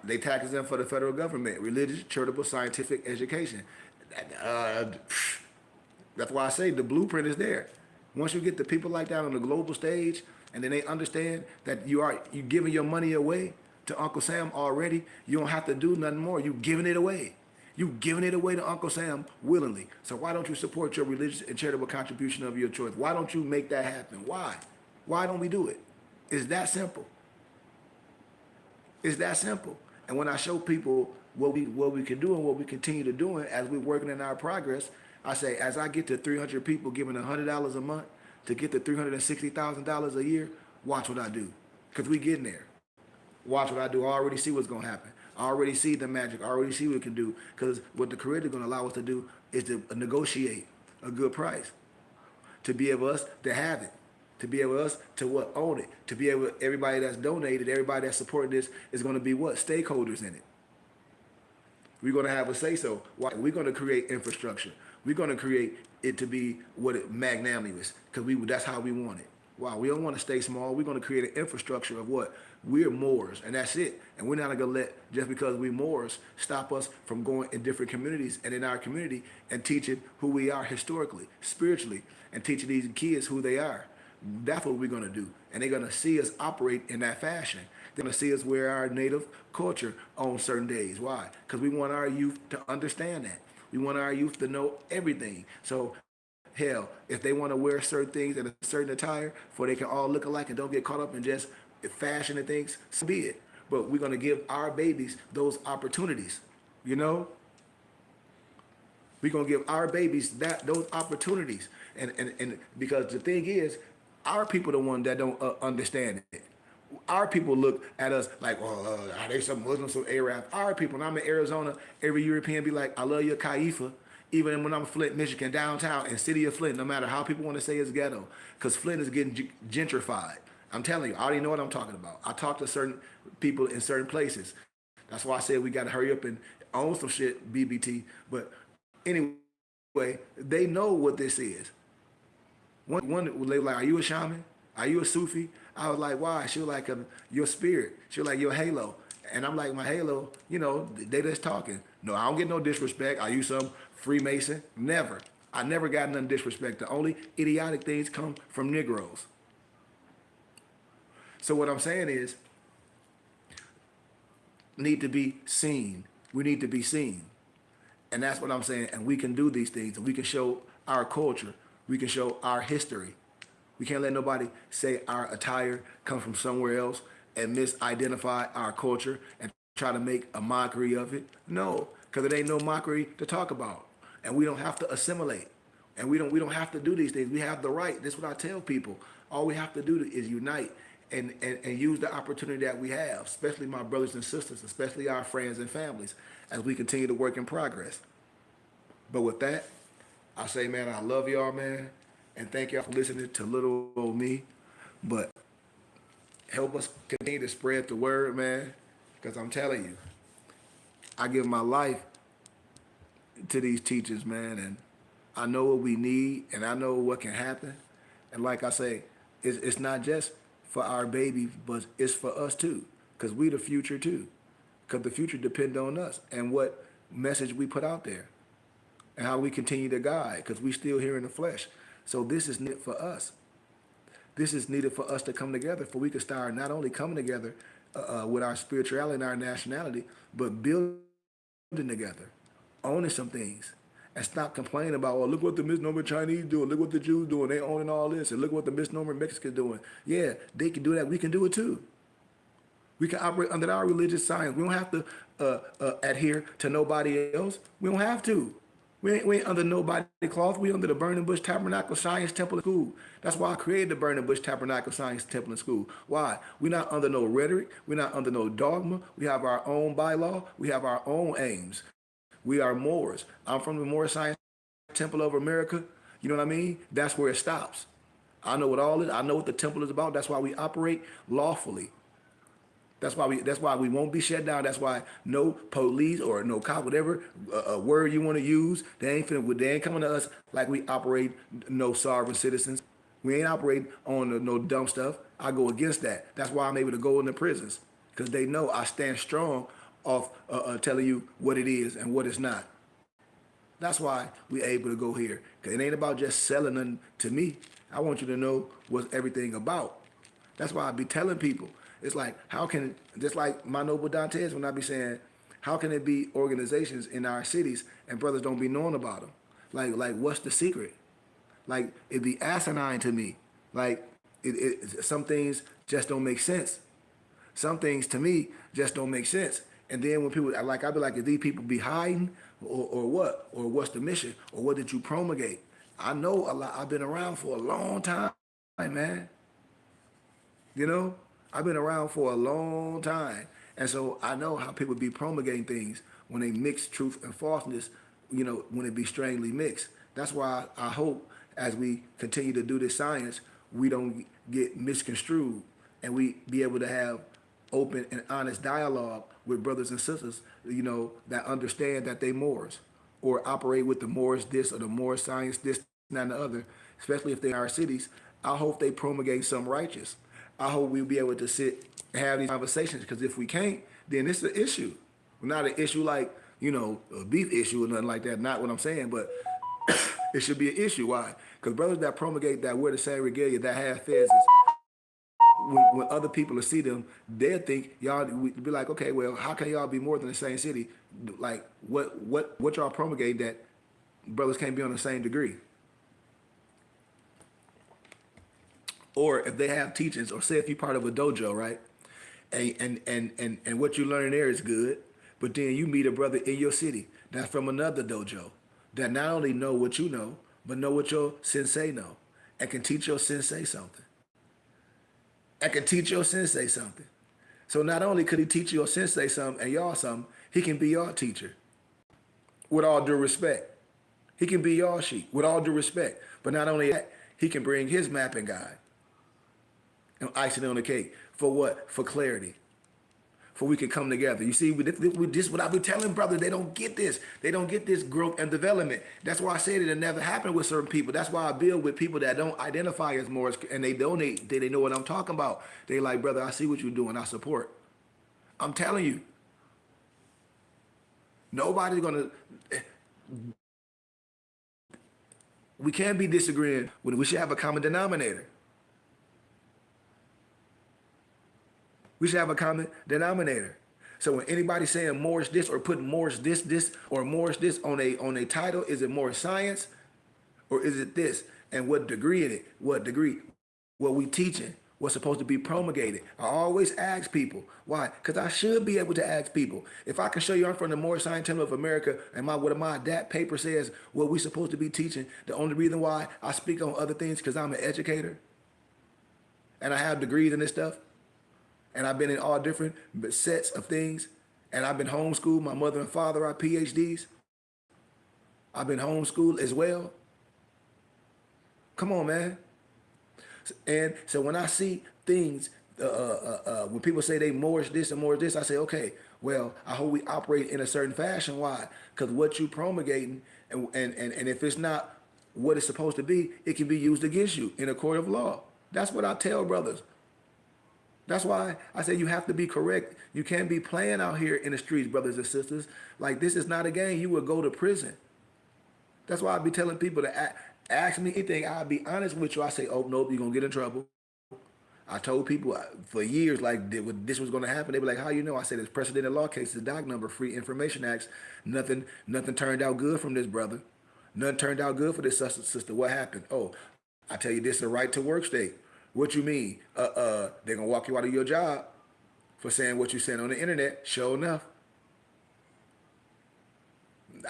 They tax them for the federal government, religious, charitable, scientific education. That's why I say the blueprint is there. Once you get the people like that on the global stage, and then they understand that you giving your money away to Uncle Sam already, you don't have to do nothing more. You giving it away. You giving it away to Uncle Sam willingly. So why don't you support your religious and charitable contribution of your choice? Why don't you make that happen? Why? Why don't we do it? It's that simple. It's that simple. And when I show people what we can do and what we continue to do as we're working in our progress, I say, as I get to 300 people giving $100 a month to get to $360,000 a year, watch what I do. Because we getting there. Watch what I do. I already see what's going to happen. I already see the magic. I already see what we can do. Because what the career is going to allow us to do is to negotiate a good price. To be able us to have it. To be able us to own it. To be able, everybody that's donated, everybody that's supporting this is going to be what? Stakeholders in it. We're going to have a say-so. We're going to create infrastructure. We're going to create it to be what it magnanimous, because that's how we want it. Wow, we don't want to stay small. We're going to create an infrastructure of what? We're Moors, and that's it. And we're not going to let, just because we're Moors, stop us from going in different communities and in our community and teaching who we are historically, spiritually, and teaching these kids who they are. That's what we're going to do. And they're going to see us operate in that fashion. They're going to see us wear our native culture on certain days. Why? Because we want our youth to understand that. We want our youth to know everything. So, hell, if they want to wear certain things and a certain attire for they can all look alike and don't get caught up in just fashion and things, so be it. But we're going to give our babies those opportunities, you know? We're going to give our babies those opportunities. And because the thing is, our people are the ones that don't understand it. Our people look at us like, oh, are they some Muslims, some Arab? Our people, when I'm in Arizona, every European be like, I love your Kaifa. Even when I'm in Flint, Michigan, downtown, in city of Flint, no matter how people want to say it's ghetto, because Flint is getting gentrified. I'm telling you, I already know what I'm talking about. I talk to certain people in certain places. That's why I said we got to hurry up and own some shit, BBT. But anyway, they know what this is. One they were like, are you a shaman? Are you a Sufi? I was like, why? She was like, your spirit. She was like, your halo. And I'm like, my halo, you know, they just talking. No, I don't get no disrespect. Are you some Freemason? Never. I never got none disrespect. The only idiotic things come from Negroes. So what I'm saying is, need to be seen. We need to be seen. And that's what I'm saying. And we can do these things. And we can show our culture. We can show our history. We can't let nobody say our attire comes from somewhere else and misidentify our culture and try to make a mockery of it. No, because it ain't no mockery to talk about. And we don't have to assimilate. And we don't have to do these things. We have the right. This is what I tell people. All we have to do is unite and use the opportunity that we have, especially my brothers and sisters, especially our friends and families, as we continue to work in progress. But with that, I say, man, I love y'all, man. And thank y'all for listening to little old me. But help us continue to spread the word, man. Because I'm telling you, I give my life to these teachers, man. And I know what we need, and I know what can happen. And like I say, it's not just for our babies, but it's for us too. Because we the future too. Because the future depends on us and what message we put out there. And how we continue to guide. Because we still here in the flesh. So this is needed for us. This is needed for us to come together, for we can start not only coming together with our spirituality and our nationality, but building together, owning some things, and stop complaining about, oh, look what the misnomer Chinese doing, look what the Jews doing, they owning all this, and look what the misnomer Mexicans doing. Yeah, they can do that. We can do it too. We can operate under our religious science. We don't have to adhere to nobody else. We don't have to. We ain't under nobody cloth. We under the Burning Bush Tabernacle Science Temple and School. That's why I created the Burning Bush Tabernacle Science Temple and School. Why? We're not under no rhetoric. We're not under no dogma. We have our own bylaw. We have our own aims. We are Moors. I'm from the Moor Science Temple of America. You know what I mean? That's where it stops. I know what all is. I know what the temple is about. That's why we operate lawfully. That's why we won't be shut down. That's why no police or no cop, whatever word you want to use, they ain't coming to us like we operate no sovereign citizens. We ain't operate on no dumb stuff. I go against that. That's why I'm able to go into prisons because they know I stand strong off telling you what it is and what it's not. That's why we able to go here. Cause it ain't about just selling them to me. I want you to know what's everything about. That's why I be telling people. It's like, how can, just like my noble Dantes, when I be saying, how can it be organizations in our cities and brothers don't be knowing about them? Like what's the secret? Like, it'd be asinine to me. Like, some things just don't make sense. Some things to me just don't make sense. And then when people, like, I'd be like, if these people be hiding or what? Or what's the mission? Or what did you promulgate? I know a lot. I've been around for a long time, man. You know, I've been around for a long time. And so I know how people be promulgating things when they mix truth and falseness, when it be strangely mixed. That's why I hope as we continue to do this science, we don't get misconstrued and we be able to have open and honest dialogue with brothers and sisters, that understand that they Moors or operate with the Moors this or the Moors science this and the other, especially if they're in our cities. I hope they promulgate some righteous. I hope we'll be able to sit and have these conversations because if we can't, then it's an issue. Not an issue like, a beef issue or nothing like that. Not what I'm saying, but it should be an issue. Why? Because brothers that promulgate that we're the same regalia, that have fezes, when other people will see them, they'll think y'all be like, okay, well, how can y'all be more than the same city? Like, what y'all promulgate that brothers can't be on the same degree? Or if they have teachings, or say if you're part of a dojo, right? And what you learn there is good, but then you meet a brother in your city that's from another dojo that not only know what you know, but know what your sensei know, and can teach your sensei something. And can teach your sensei something. So not only could he teach your sensei something and y'all something, he can be your teacher. With all due respect. He can be your sheep, with all due respect. But not only that, he can bring his mapping guide and icing on the cake. For what? For clarity. For we can come together. You see, this what I be telling brothers, they don't get this. They don't get this growth and development. That's why I said it'll never happen with certain people. That's why I build with people that don't identify as Moors and they donate. They know what I'm talking about. They like, brother, I see what you're doing. I support. I'm telling you. Nobody's gonna, we can't be disagreeing when we should have a common denominator. We should have a common denominator. So when anybody's saying Moorish this or putting Moorish this, or Moorish this on a title, is it more science or is it this? And what degree in it? What degree? What we teaching? What's supposed to be promulgated? I always ask people. Why? Because I should be able to ask people. If I can show you I'm from the Moorish Science Temple of America and what my DAT paper says what we supposed to be teaching, the only reason why I speak on other things because I'm an educator and I have degrees in this stuff. And I've been in all different sets of things. And I've been homeschooled. My mother and father are PhDs. I've been homeschooled as well. Come on, man. And so when I see things, when people say they Moorish this and Moorish this, I say, okay, well, I hope we operate in a certain fashion. Why? Because what you promulgating, and if it's not what it's supposed to be, it can be used against you in a court of law. That's what I tell brothers. That's why I say you have to be correct. You can't be playing out here in the streets, brothers and sisters. Like, this is not a game. You will go to prison. That's why I be telling people to ask me anything. I'll be honest with you. I say, oh, nope, you're going to get in trouble. I told people for years, like, this was going to happen. They were like, how you know? I said, it's precedent law cases, doc number, Free Information Acts. Nothing turned out good from this, brother. Nothing turned out good for this sister. What happened? Oh, I tell you, this is a right to work state. What you mean? They're going to walk you out of your job for saying what you said on the internet. Sure enough.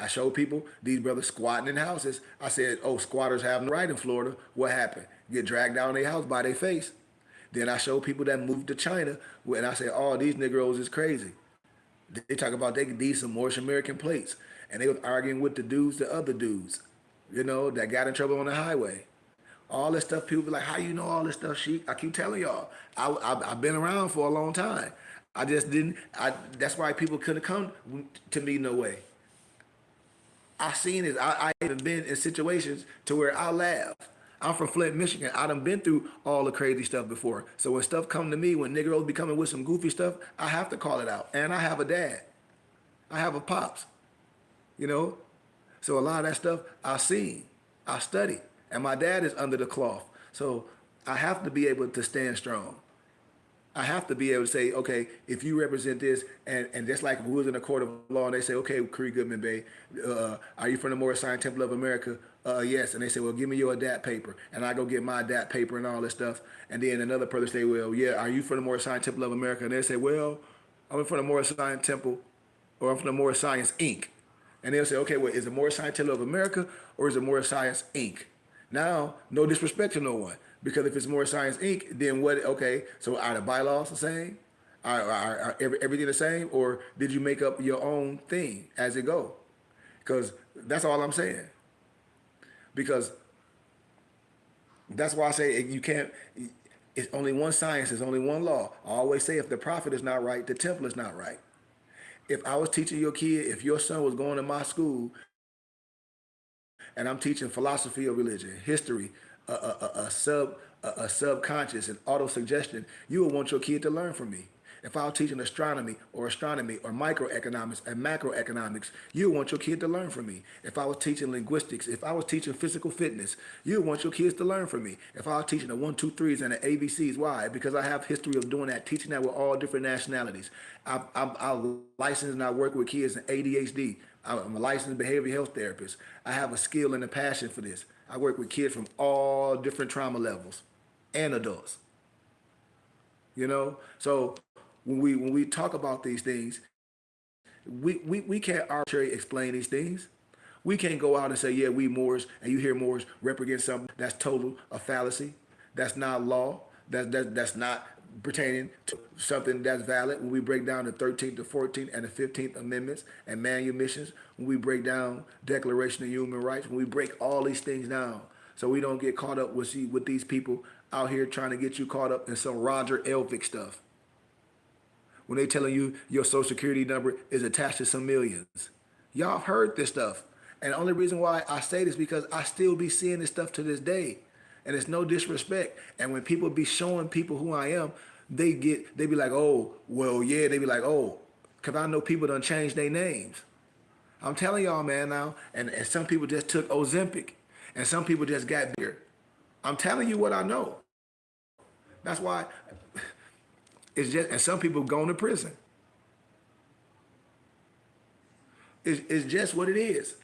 I showed people these brothers squatting in houses. I said, oh, squatters have no right in Florida. What happened? Get dragged down their house by their face. Then I showed people that moved to China, and I said, oh, these Negroes is crazy. They talk about they could need some Moorish American plates. And they was arguing with the other dudes. that got in trouble on the highway. All this stuff, people be like, how you know all this stuff, Sheik? I keep telling y'all, I've been around for a long time. I just didn't, that's why people couldn't come to me no way. I seen it. I even been in situations to where I laugh. I'm from Flint, Michigan. I done been through all the crazy stuff before. So when stuff come to me, when Negroes be coming with some goofy stuff, I have to call it out. And I have a dad. I have a pops, you know? So a lot of that stuff I seen, I study. And my dad is under the cloth. So I have to be able to stand strong. I have to be able to say, okay, if you represent this, and just like we was in a court of law, and they say, okay, Cree Goodman Bay, are you from the Morris Science Temple of America? Yes. And they say, well, give me your ADAPT paper. And I go get my ADAPT paper and all this stuff. And then another person say, well, yeah, are you from the Morris Science Temple of America? And they say, well, I'm from the Morris Science Temple, or I'm from the Morris Science Inc. And they'll say, okay, well, is it Morris Science Temple of America, or is it Morris Science Inc.? Now, no disrespect to no one, because if it's Morris Science Inc., then what? Okay, so are the bylaws the same? Are everything the same, or did you make up your own thing as it go? Because that's all I'm saying. Because that's why I say you can't. It's only one science. There's only one law. I always say if the prophet is not right, the temple is not right. If I was teaching your kid, if your son was going to my school and I'm teaching philosophy of religion, history, a subconscious and auto suggestion, you would want your kid to learn from me. If I was teaching astronomy or microeconomics and macroeconomics, you would want your kid to learn from me. If I was teaching linguistics, if I was teaching physical fitness, you would want your kids to learn from me. If I was teaching the 1, 2, 3s and the ABCs, why? Because I have history of doing that, teaching that with all different nationalities. I'm licensed and I work with kids in ADHD. I'm a licensed behavioral health therapist. I have a skill and a passion for this. I work with kids from all different trauma levels and adults. So when we talk about these things, we can't arbitrarily explain these things. We can't go out and say, yeah, we Moors, and you hear Moors represent something that's total a fallacy. That's not law. That's not pertaining to something that's valid. When we break down the 13th, the 14th, and the 15th Amendments and manumissions, when we break down Declaration of Human Rights, when we break all these things down, so we don't get caught up with these people out here trying to get you caught up in some Roger Elvick stuff. When they telling you your social security number is attached to some millions. Y'all have heard this stuff. And the only reason why I say this is because I still be seeing this stuff to this day. And it's no disrespect. And when people be showing people who I am, they be like, oh, well, yeah. They be like, oh, because I know people done changed their names. I'm telling y'all, man, now. And some people just took Ozempic. And some people just got bigger. I'm telling you what I know. That's why it's just, and some people going to prison. It's just what it is.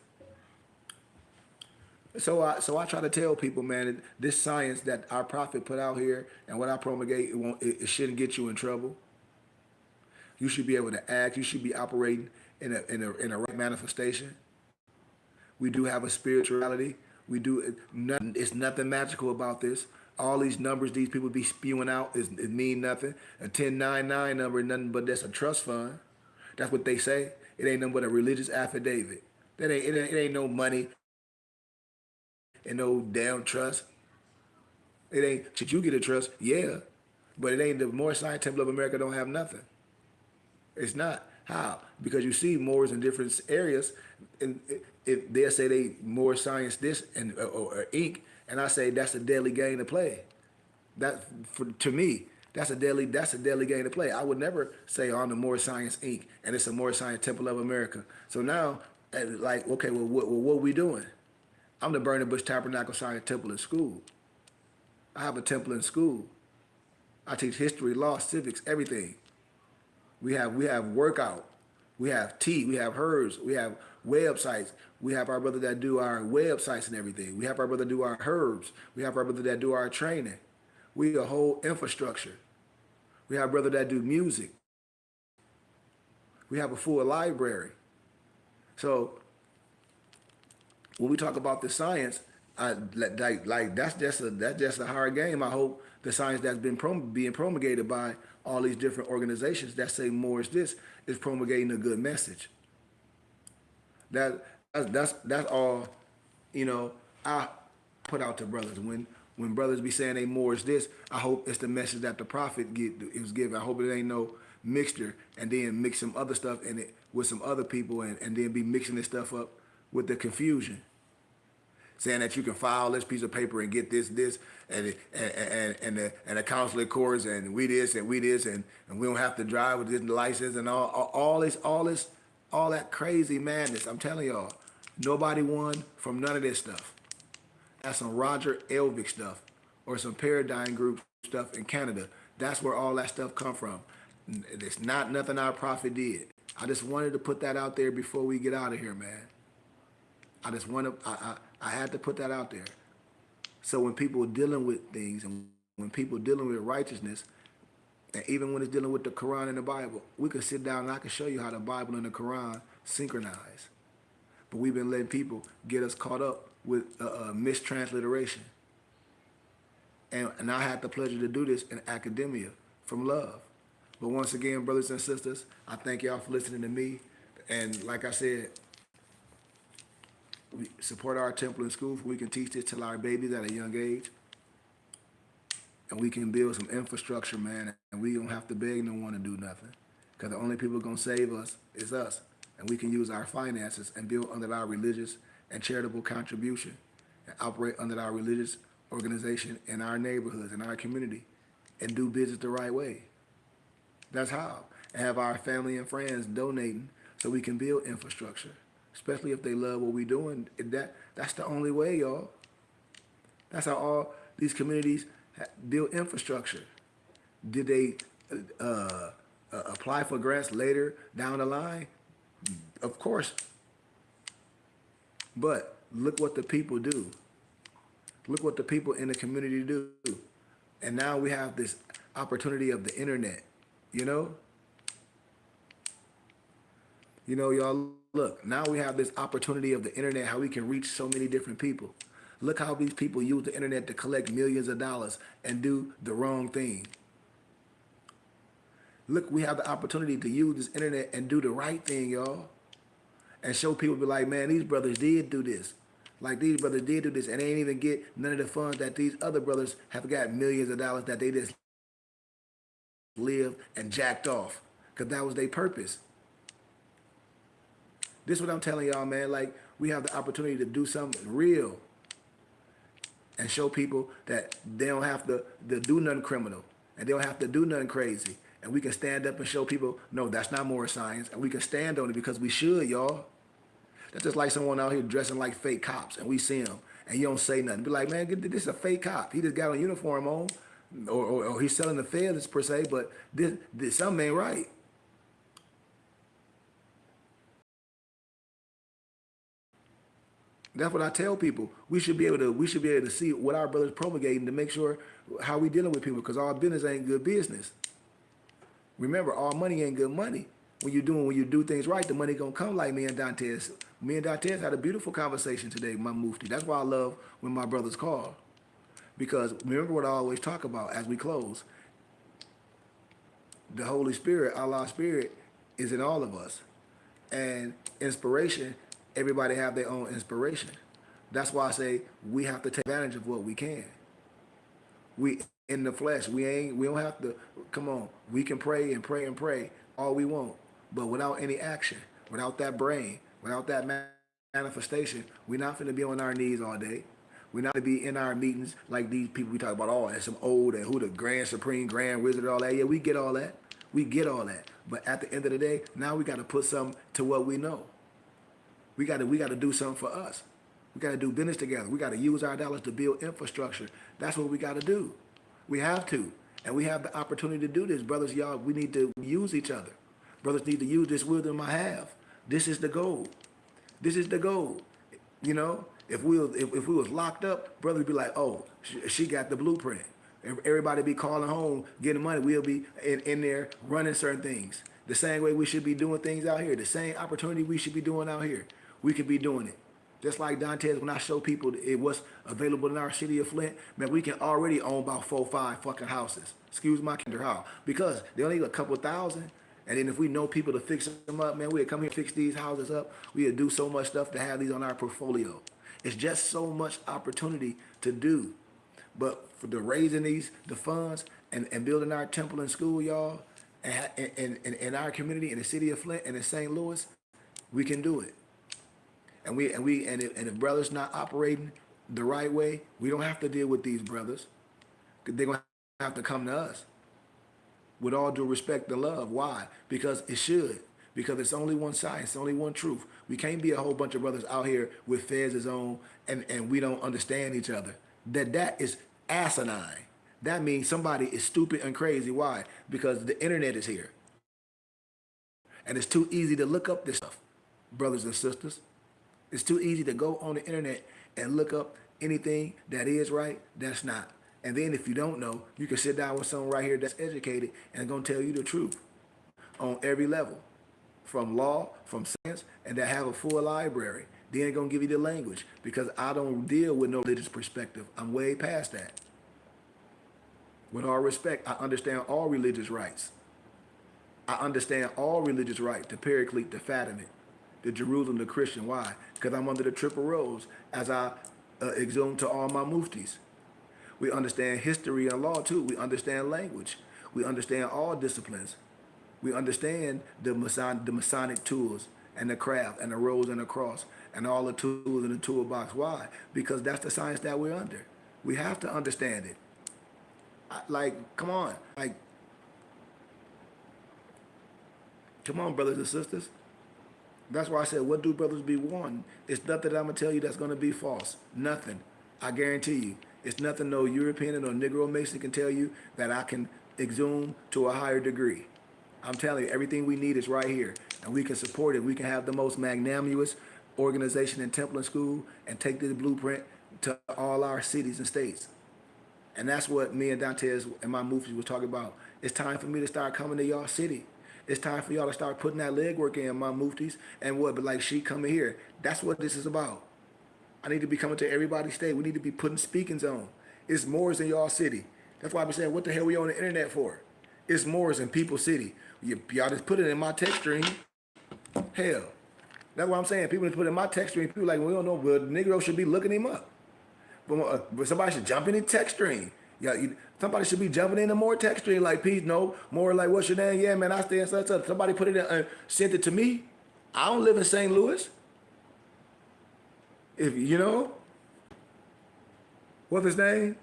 So I try to tell people, man, this science that our prophet put out here and what I promulgate, it shouldn't get you in trouble. You should be able to act. You should be operating in a right manifestation. We do have a spirituality. We do nothing. It's nothing magical about this. All these numbers these people be spewing out it mean nothing. A 1099 number, nothing but that's a trust fund. That's what they say. It ain't nothing but a religious affidavit. It ain't no money and no damn trust. It ain't. Should you get a trust? Yeah, but it ain't. The Moorish Science Temple of America don't have nothing. It's not. How? Because you see Moors in different areas, and if they'll say they Moorish Science this and or Inc. And I say that's a deadly game to play. To me, that's a deadly game to play. I would never say I'm the Moorish Science Inc. and it's a Moorish Science Temple of America. So now, like, okay, well, what are we doing? I'm the Burning Bush Tabernacle Science Temple in school. I have a temple in school. I teach history, law, civics, everything. We have workout. We have tea. We have herbs. We have websites. We have our brother that do our websites and everything. We have our brother do our herbs. We have our brother that do our training. We a whole infrastructure. We have brother that do music. We have a full library. So when we talk about the science, that's just a hard game. I hope the science that's been being promulgated by all these different organizations that say more is this is promulgating a good message. That's all you know, I put out to brothers when brothers be saying they more is this. I hope it's the message that the prophet it was given. I hope it ain't no mixture and then mix some other stuff in it with some other people and then be mixing this stuff up with the confusion. Saying that you can file this piece of paper and get this, and the consulate courts, and we this, and we don't have to drive with this license, and all that crazy madness. I'm telling y'all, nobody won from none of this stuff. That's some Roger Elvig stuff or some Paradigm Group stuff in Canada. That's where all that stuff come from. It's not nothing our prophet did. I just wanted to put that out there before we get out of here, man. I just want to, I had to put that out there. So when people are dealing with things and when people are dealing with righteousness, and even when it's dealing with the Quran and the Bible, we can sit down and I can show you how the Bible and the Quran synchronize. But we've been letting people get us caught up with mistransliteration. And I had the pleasure to do this in academia from love. But once again, brothers and sisters, I thank y'all for listening to me. And like I said, we support our temple and schools. We can teach this to our babies at a young age. And we can build some infrastructure, man. And we don't have to beg no one to do nothing. Because the only people going to save us is us. And we can use our finances and build under our religious and charitable contribution and operate under our religious organization in our neighborhoods, in our community, and do business the right way. That's how. And have our family and friends donating so we can build infrastructure, especially if they love what we're doing. That's the only way, y'all. That's how all these communities build infrastructure. Did they apply for grants later down the line? Of course. But look what the people do. Look what the people in the community do. And now we have this opportunity of the internet, you know? You know, y'all, look, now we have this opportunity of the internet, how we can reach so many different people. Look how these people use the internet to collect millions of dollars and do the wrong thing. Look, we have the opportunity to use this internet and do the right thing, y'all. And show people, be like, man, these brothers did do this. Like, these brothers did do this, and they ain't even get none of the funds that these other brothers have got millions of dollars that they just lived and jacked off. Because that was their purpose. This is what I'm telling y'all, man. Like, we have the opportunity to do something real and show people that they don't have to do nothing criminal and they don't have to do nothing crazy. And we can stand up and show people, no, that's not more science. And we can stand on it because we should, y'all. That's just like someone out here dressing like fake cops and we see him and you don't say nothing. Be like, man, this is a fake cop. He just got a uniform on or he's selling the feds per se, but this something ain't right. That's what I tell people. We should be able to see what our brothers promulgating to make sure how we dealing with people, because our business ain't good business. Remember, all money ain't good money. When you do things right, the money gonna come. Like me and Dantes. Me and Dantes had a beautiful conversation today, my mufti. That's why I love when my brothers call. Because remember what I always talk about as we close. The Holy Spirit, Allah's Spirit, is in all of us. And inspiration, everybody have their own inspiration. That's why I say we have to take advantage of what we can. We in the flesh, we don't have to, come on, we can pray and pray and pray all we want, but without any action, without that brain, without that manifestation, we're not going to be on our knees all day. We're not going to be in our meetings like these people we talk about, oh, that's some old, and who the Grand Supreme Grand Wizard, all that. Yeah, we get all that. We get all that. But at the end of the day, now we got to put something to what we know. We got to do something for us. We got to do business together. We got to use our dollars to build infrastructure. That's what we got to do. We have to. And we have the opportunity to do this. Brothers, y'all, we need to use each other. Brothers need to use this wisdom I have. This is the goal. This is the goal. You know, if we was locked up, brothers would be like, oh, she got the blueprint. Everybody be calling home, getting money. We'll be in there running certain things. The same way we should be doing things out here. The same opportunity we should be doing out here. We could be doing it. Just like Dantes, when I show people what's available in our city of Flint, man, we can already own about 4 or 5 fucking houses. Excuse my kinder how. Because they only need a couple thousand. And then if we know people to fix them up, man, we'd come here and fix these houses up. We'd do so much stuff to have these on our portfolio. It's just so much opportunity to do. But for the raising the funds and building our temple and school, y'all, and in our community in the city of Flint and in St. Louis, we can do it. And if brothers not operating the right way, we don't have to deal with these brothers. They're gonna have to come to us with all due respect and love. Why? Because it should. Because it's only one science, only one truth. We can't be a whole bunch of brothers out here with feds on and we don't understand each other. That is asinine. That means somebody is stupid and crazy. Why? Because the internet is here. And it's too easy to look up this stuff, brothers and sisters. It's too easy to go on the internet and look up anything that is right, that's not. And then if you don't know, you can sit down with someone right here that's educated and gonna tell you the truth on every level, from law, from science, and that have a full library. Then they're gonna give you the language because I don't deal with no religious perspective. I'm way past that. With all respect, I understand all religious rights. I understand all religious rights, the Paraclete, the Fatimid, the Jerusalem, the Christian. Why? Because I'm under the triple rose as I exhume to all my muftis. We understand history and law too. We understand language. We understand all disciplines. We understand the Masonic tools and the craft and the rose and the cross and all the tools in the toolbox. Why? Because that's the science that we're under. We have to understand it. Like, come on. Like, come on, brothers and sisters. That's why I said, what do brothers be warned? It's nothing that I'm going to tell you that's going to be false. Nothing. I guarantee you. It's nothing no European or Negro Mason can tell you that I can exhume to a higher degree. I'm telling you, everything we need is right here. And we can support it. We can have the most magnanimous organization in temple and school and take this blueprint to all our cities and states. And that's what me and Dantes and my muftis was talking about. It's time for me to start coming to y'all city. It's time for y'all to start putting that legwork in, my muftis. And what, but like she coming here. That's what this is about. I need to be coming to everybody's state. We need to be putting speakings on. It's Moors in y'all city. That's why I've been saying, what the hell we on the internet for? It's Moors in people's city. Y'all just put it in my text stream. Hell. That's what I'm saying. People just put it in my text stream. People like, we don't know. Well, the Negro should be looking him up. But somebody should jump in the text stream. Yeah, somebody should be jumping in the more text stream like, Pete, no, more like, what's your name? Yeah, man, I stay in such. Somebody put it in, sent it to me. I don't live in St. Louis. If you know, what's his name?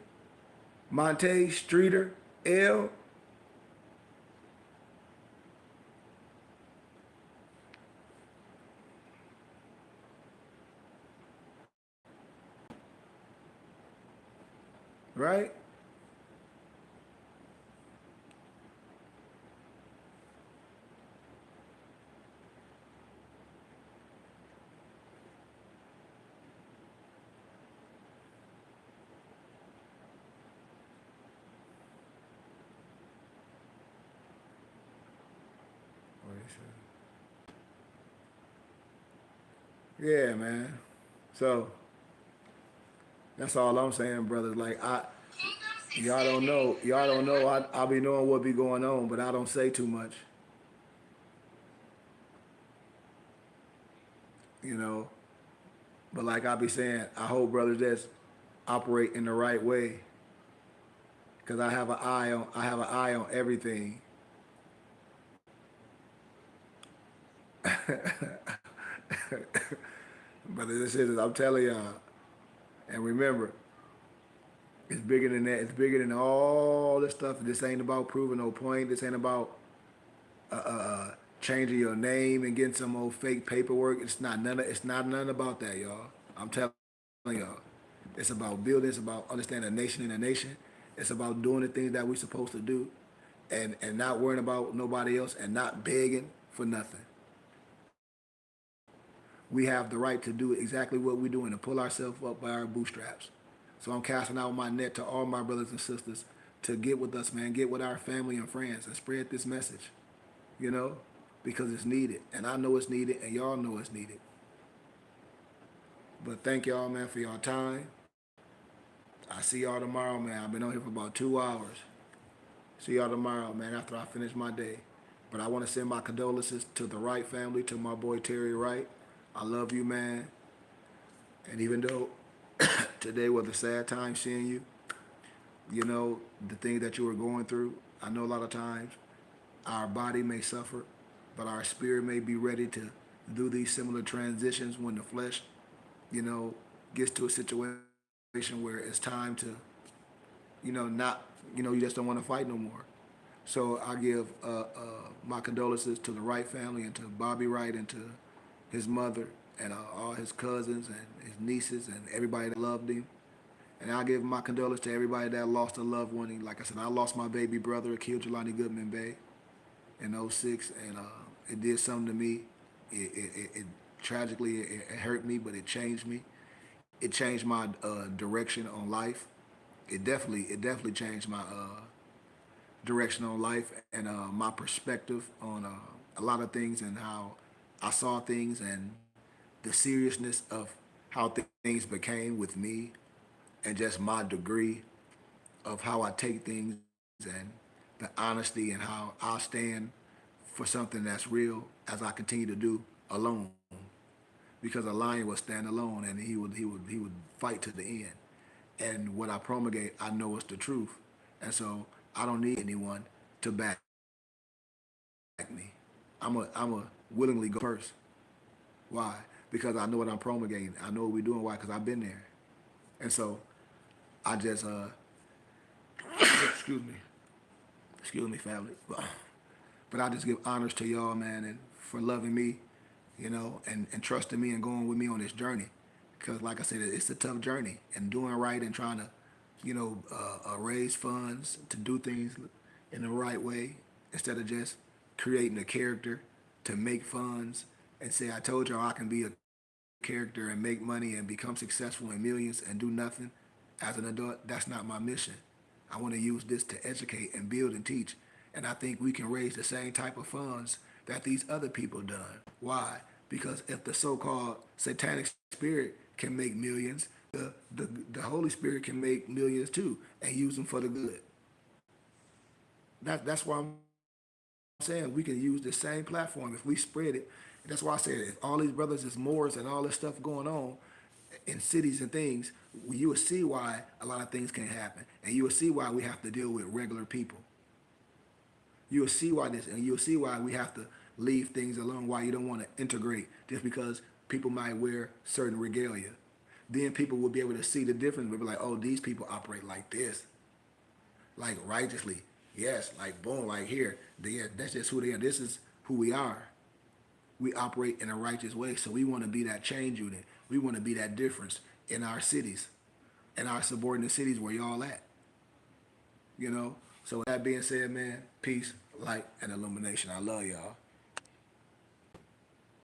Monte Streeter L. Right? Yeah, man. So that's all I'm saying, brothers. Like y'all don't know. I be knowing what be going on, but I don't say too much. You know. But like I be saying, I hope brothers just operate in the right way, cause I have an eye on everything. Brothers and sisters, I'm telling y'all. And remember, it's bigger than that. It's bigger than all this stuff. This ain't about proving no point. This ain't about changing your name and getting some old fake paperwork. It's not none about that, y'all. I'm telling y'all. It's about building. It's about understanding a nation in a nation. It's about doing the things that we're supposed to do, and not worrying about nobody else and not begging for nothing. We have the right to do exactly what we're doing to pull ourselves up by our bootstraps. So I'm casting out my net to all my brothers and sisters to get with us, man. Get with our family and friends and spread this message, you know, because it's needed. And I know it's needed, and y'all know it's needed. But thank y'all, man, for y'all time. I see y'all tomorrow, man. I've been on here for about 2 hours. See y'all tomorrow, man, after I finish my day. But I want to send my condolences to the Wright family, to my boy Terry Wright. I love you, man. And even though today was a sad time seeing you, you know, the thing that you were going through, I know a lot of times our body may suffer, but our spirit may be ready to do these similar transitions when the flesh, you know, gets to a situation where it's time to, not, you just don't want to fight no more. So I give my condolences to the Wright family and to Bobby Wright and to his mother and all his cousins and his nieces and everybody that loved him. And I give my condolences to everybody that lost a loved one. Like I said, I lost my baby brother, killed Jelani Goodman Bay in '06, and it did something to me. It tragically it hurt me, but it changed me. It changed my direction on life. It definitely changed my direction on life and my perspective on a lot of things and how I saw things and the seriousness of how things became with me and just my degree of how I take things and the honesty and how I stand for something that's real as I continue to do alone. Because a lion will stand alone and he would fight to the end. And what I promulgate, I know it's the truth. And so I don't need anyone to back me. I'm a willingly go first. Why? Because I know what I'm promulgating. I know what we're doing. Why? Because I've been there. And so I just excuse me, family. But I just give honors to y'all, man, and for loving me, and trusting me and going with me on this journey. Because, like I said, it's a tough journey, and doing right and trying to, raise funds to do things in the right way instead of just creating a character to make funds and say, I told y'all I can be a character and make money and become successful in millions and do nothing as an adult. That's not my mission. I want to use this to educate and build and teach. And I think we can raise the same type of funds that these other people done. Why? Because if the so-called satanic spirit can make millions, the Holy Spirit can make millions too and use them for the good. That's why I'm saying we can use the same platform if we spread it. That's why I said if all these brothers is Moors and all this stuff going on in cities and things, you will see why a lot of things can happen, and you will see why we have to deal with regular people. You will see why this, and you'll see why we have to leave things alone. Why you don't want to integrate just because people might wear certain regalia. Then people will be able to see the difference. They'll be like, oh, these people operate like this, like righteously. Yes, like boom, like here. That's just who they are. This is who we are. We operate in a righteous way. So we want to be that change unit. We want to be that difference in our cities, in our subordinate cities where y'all at. You know? So with that being said, man, peace, light, and illumination. I love y'all.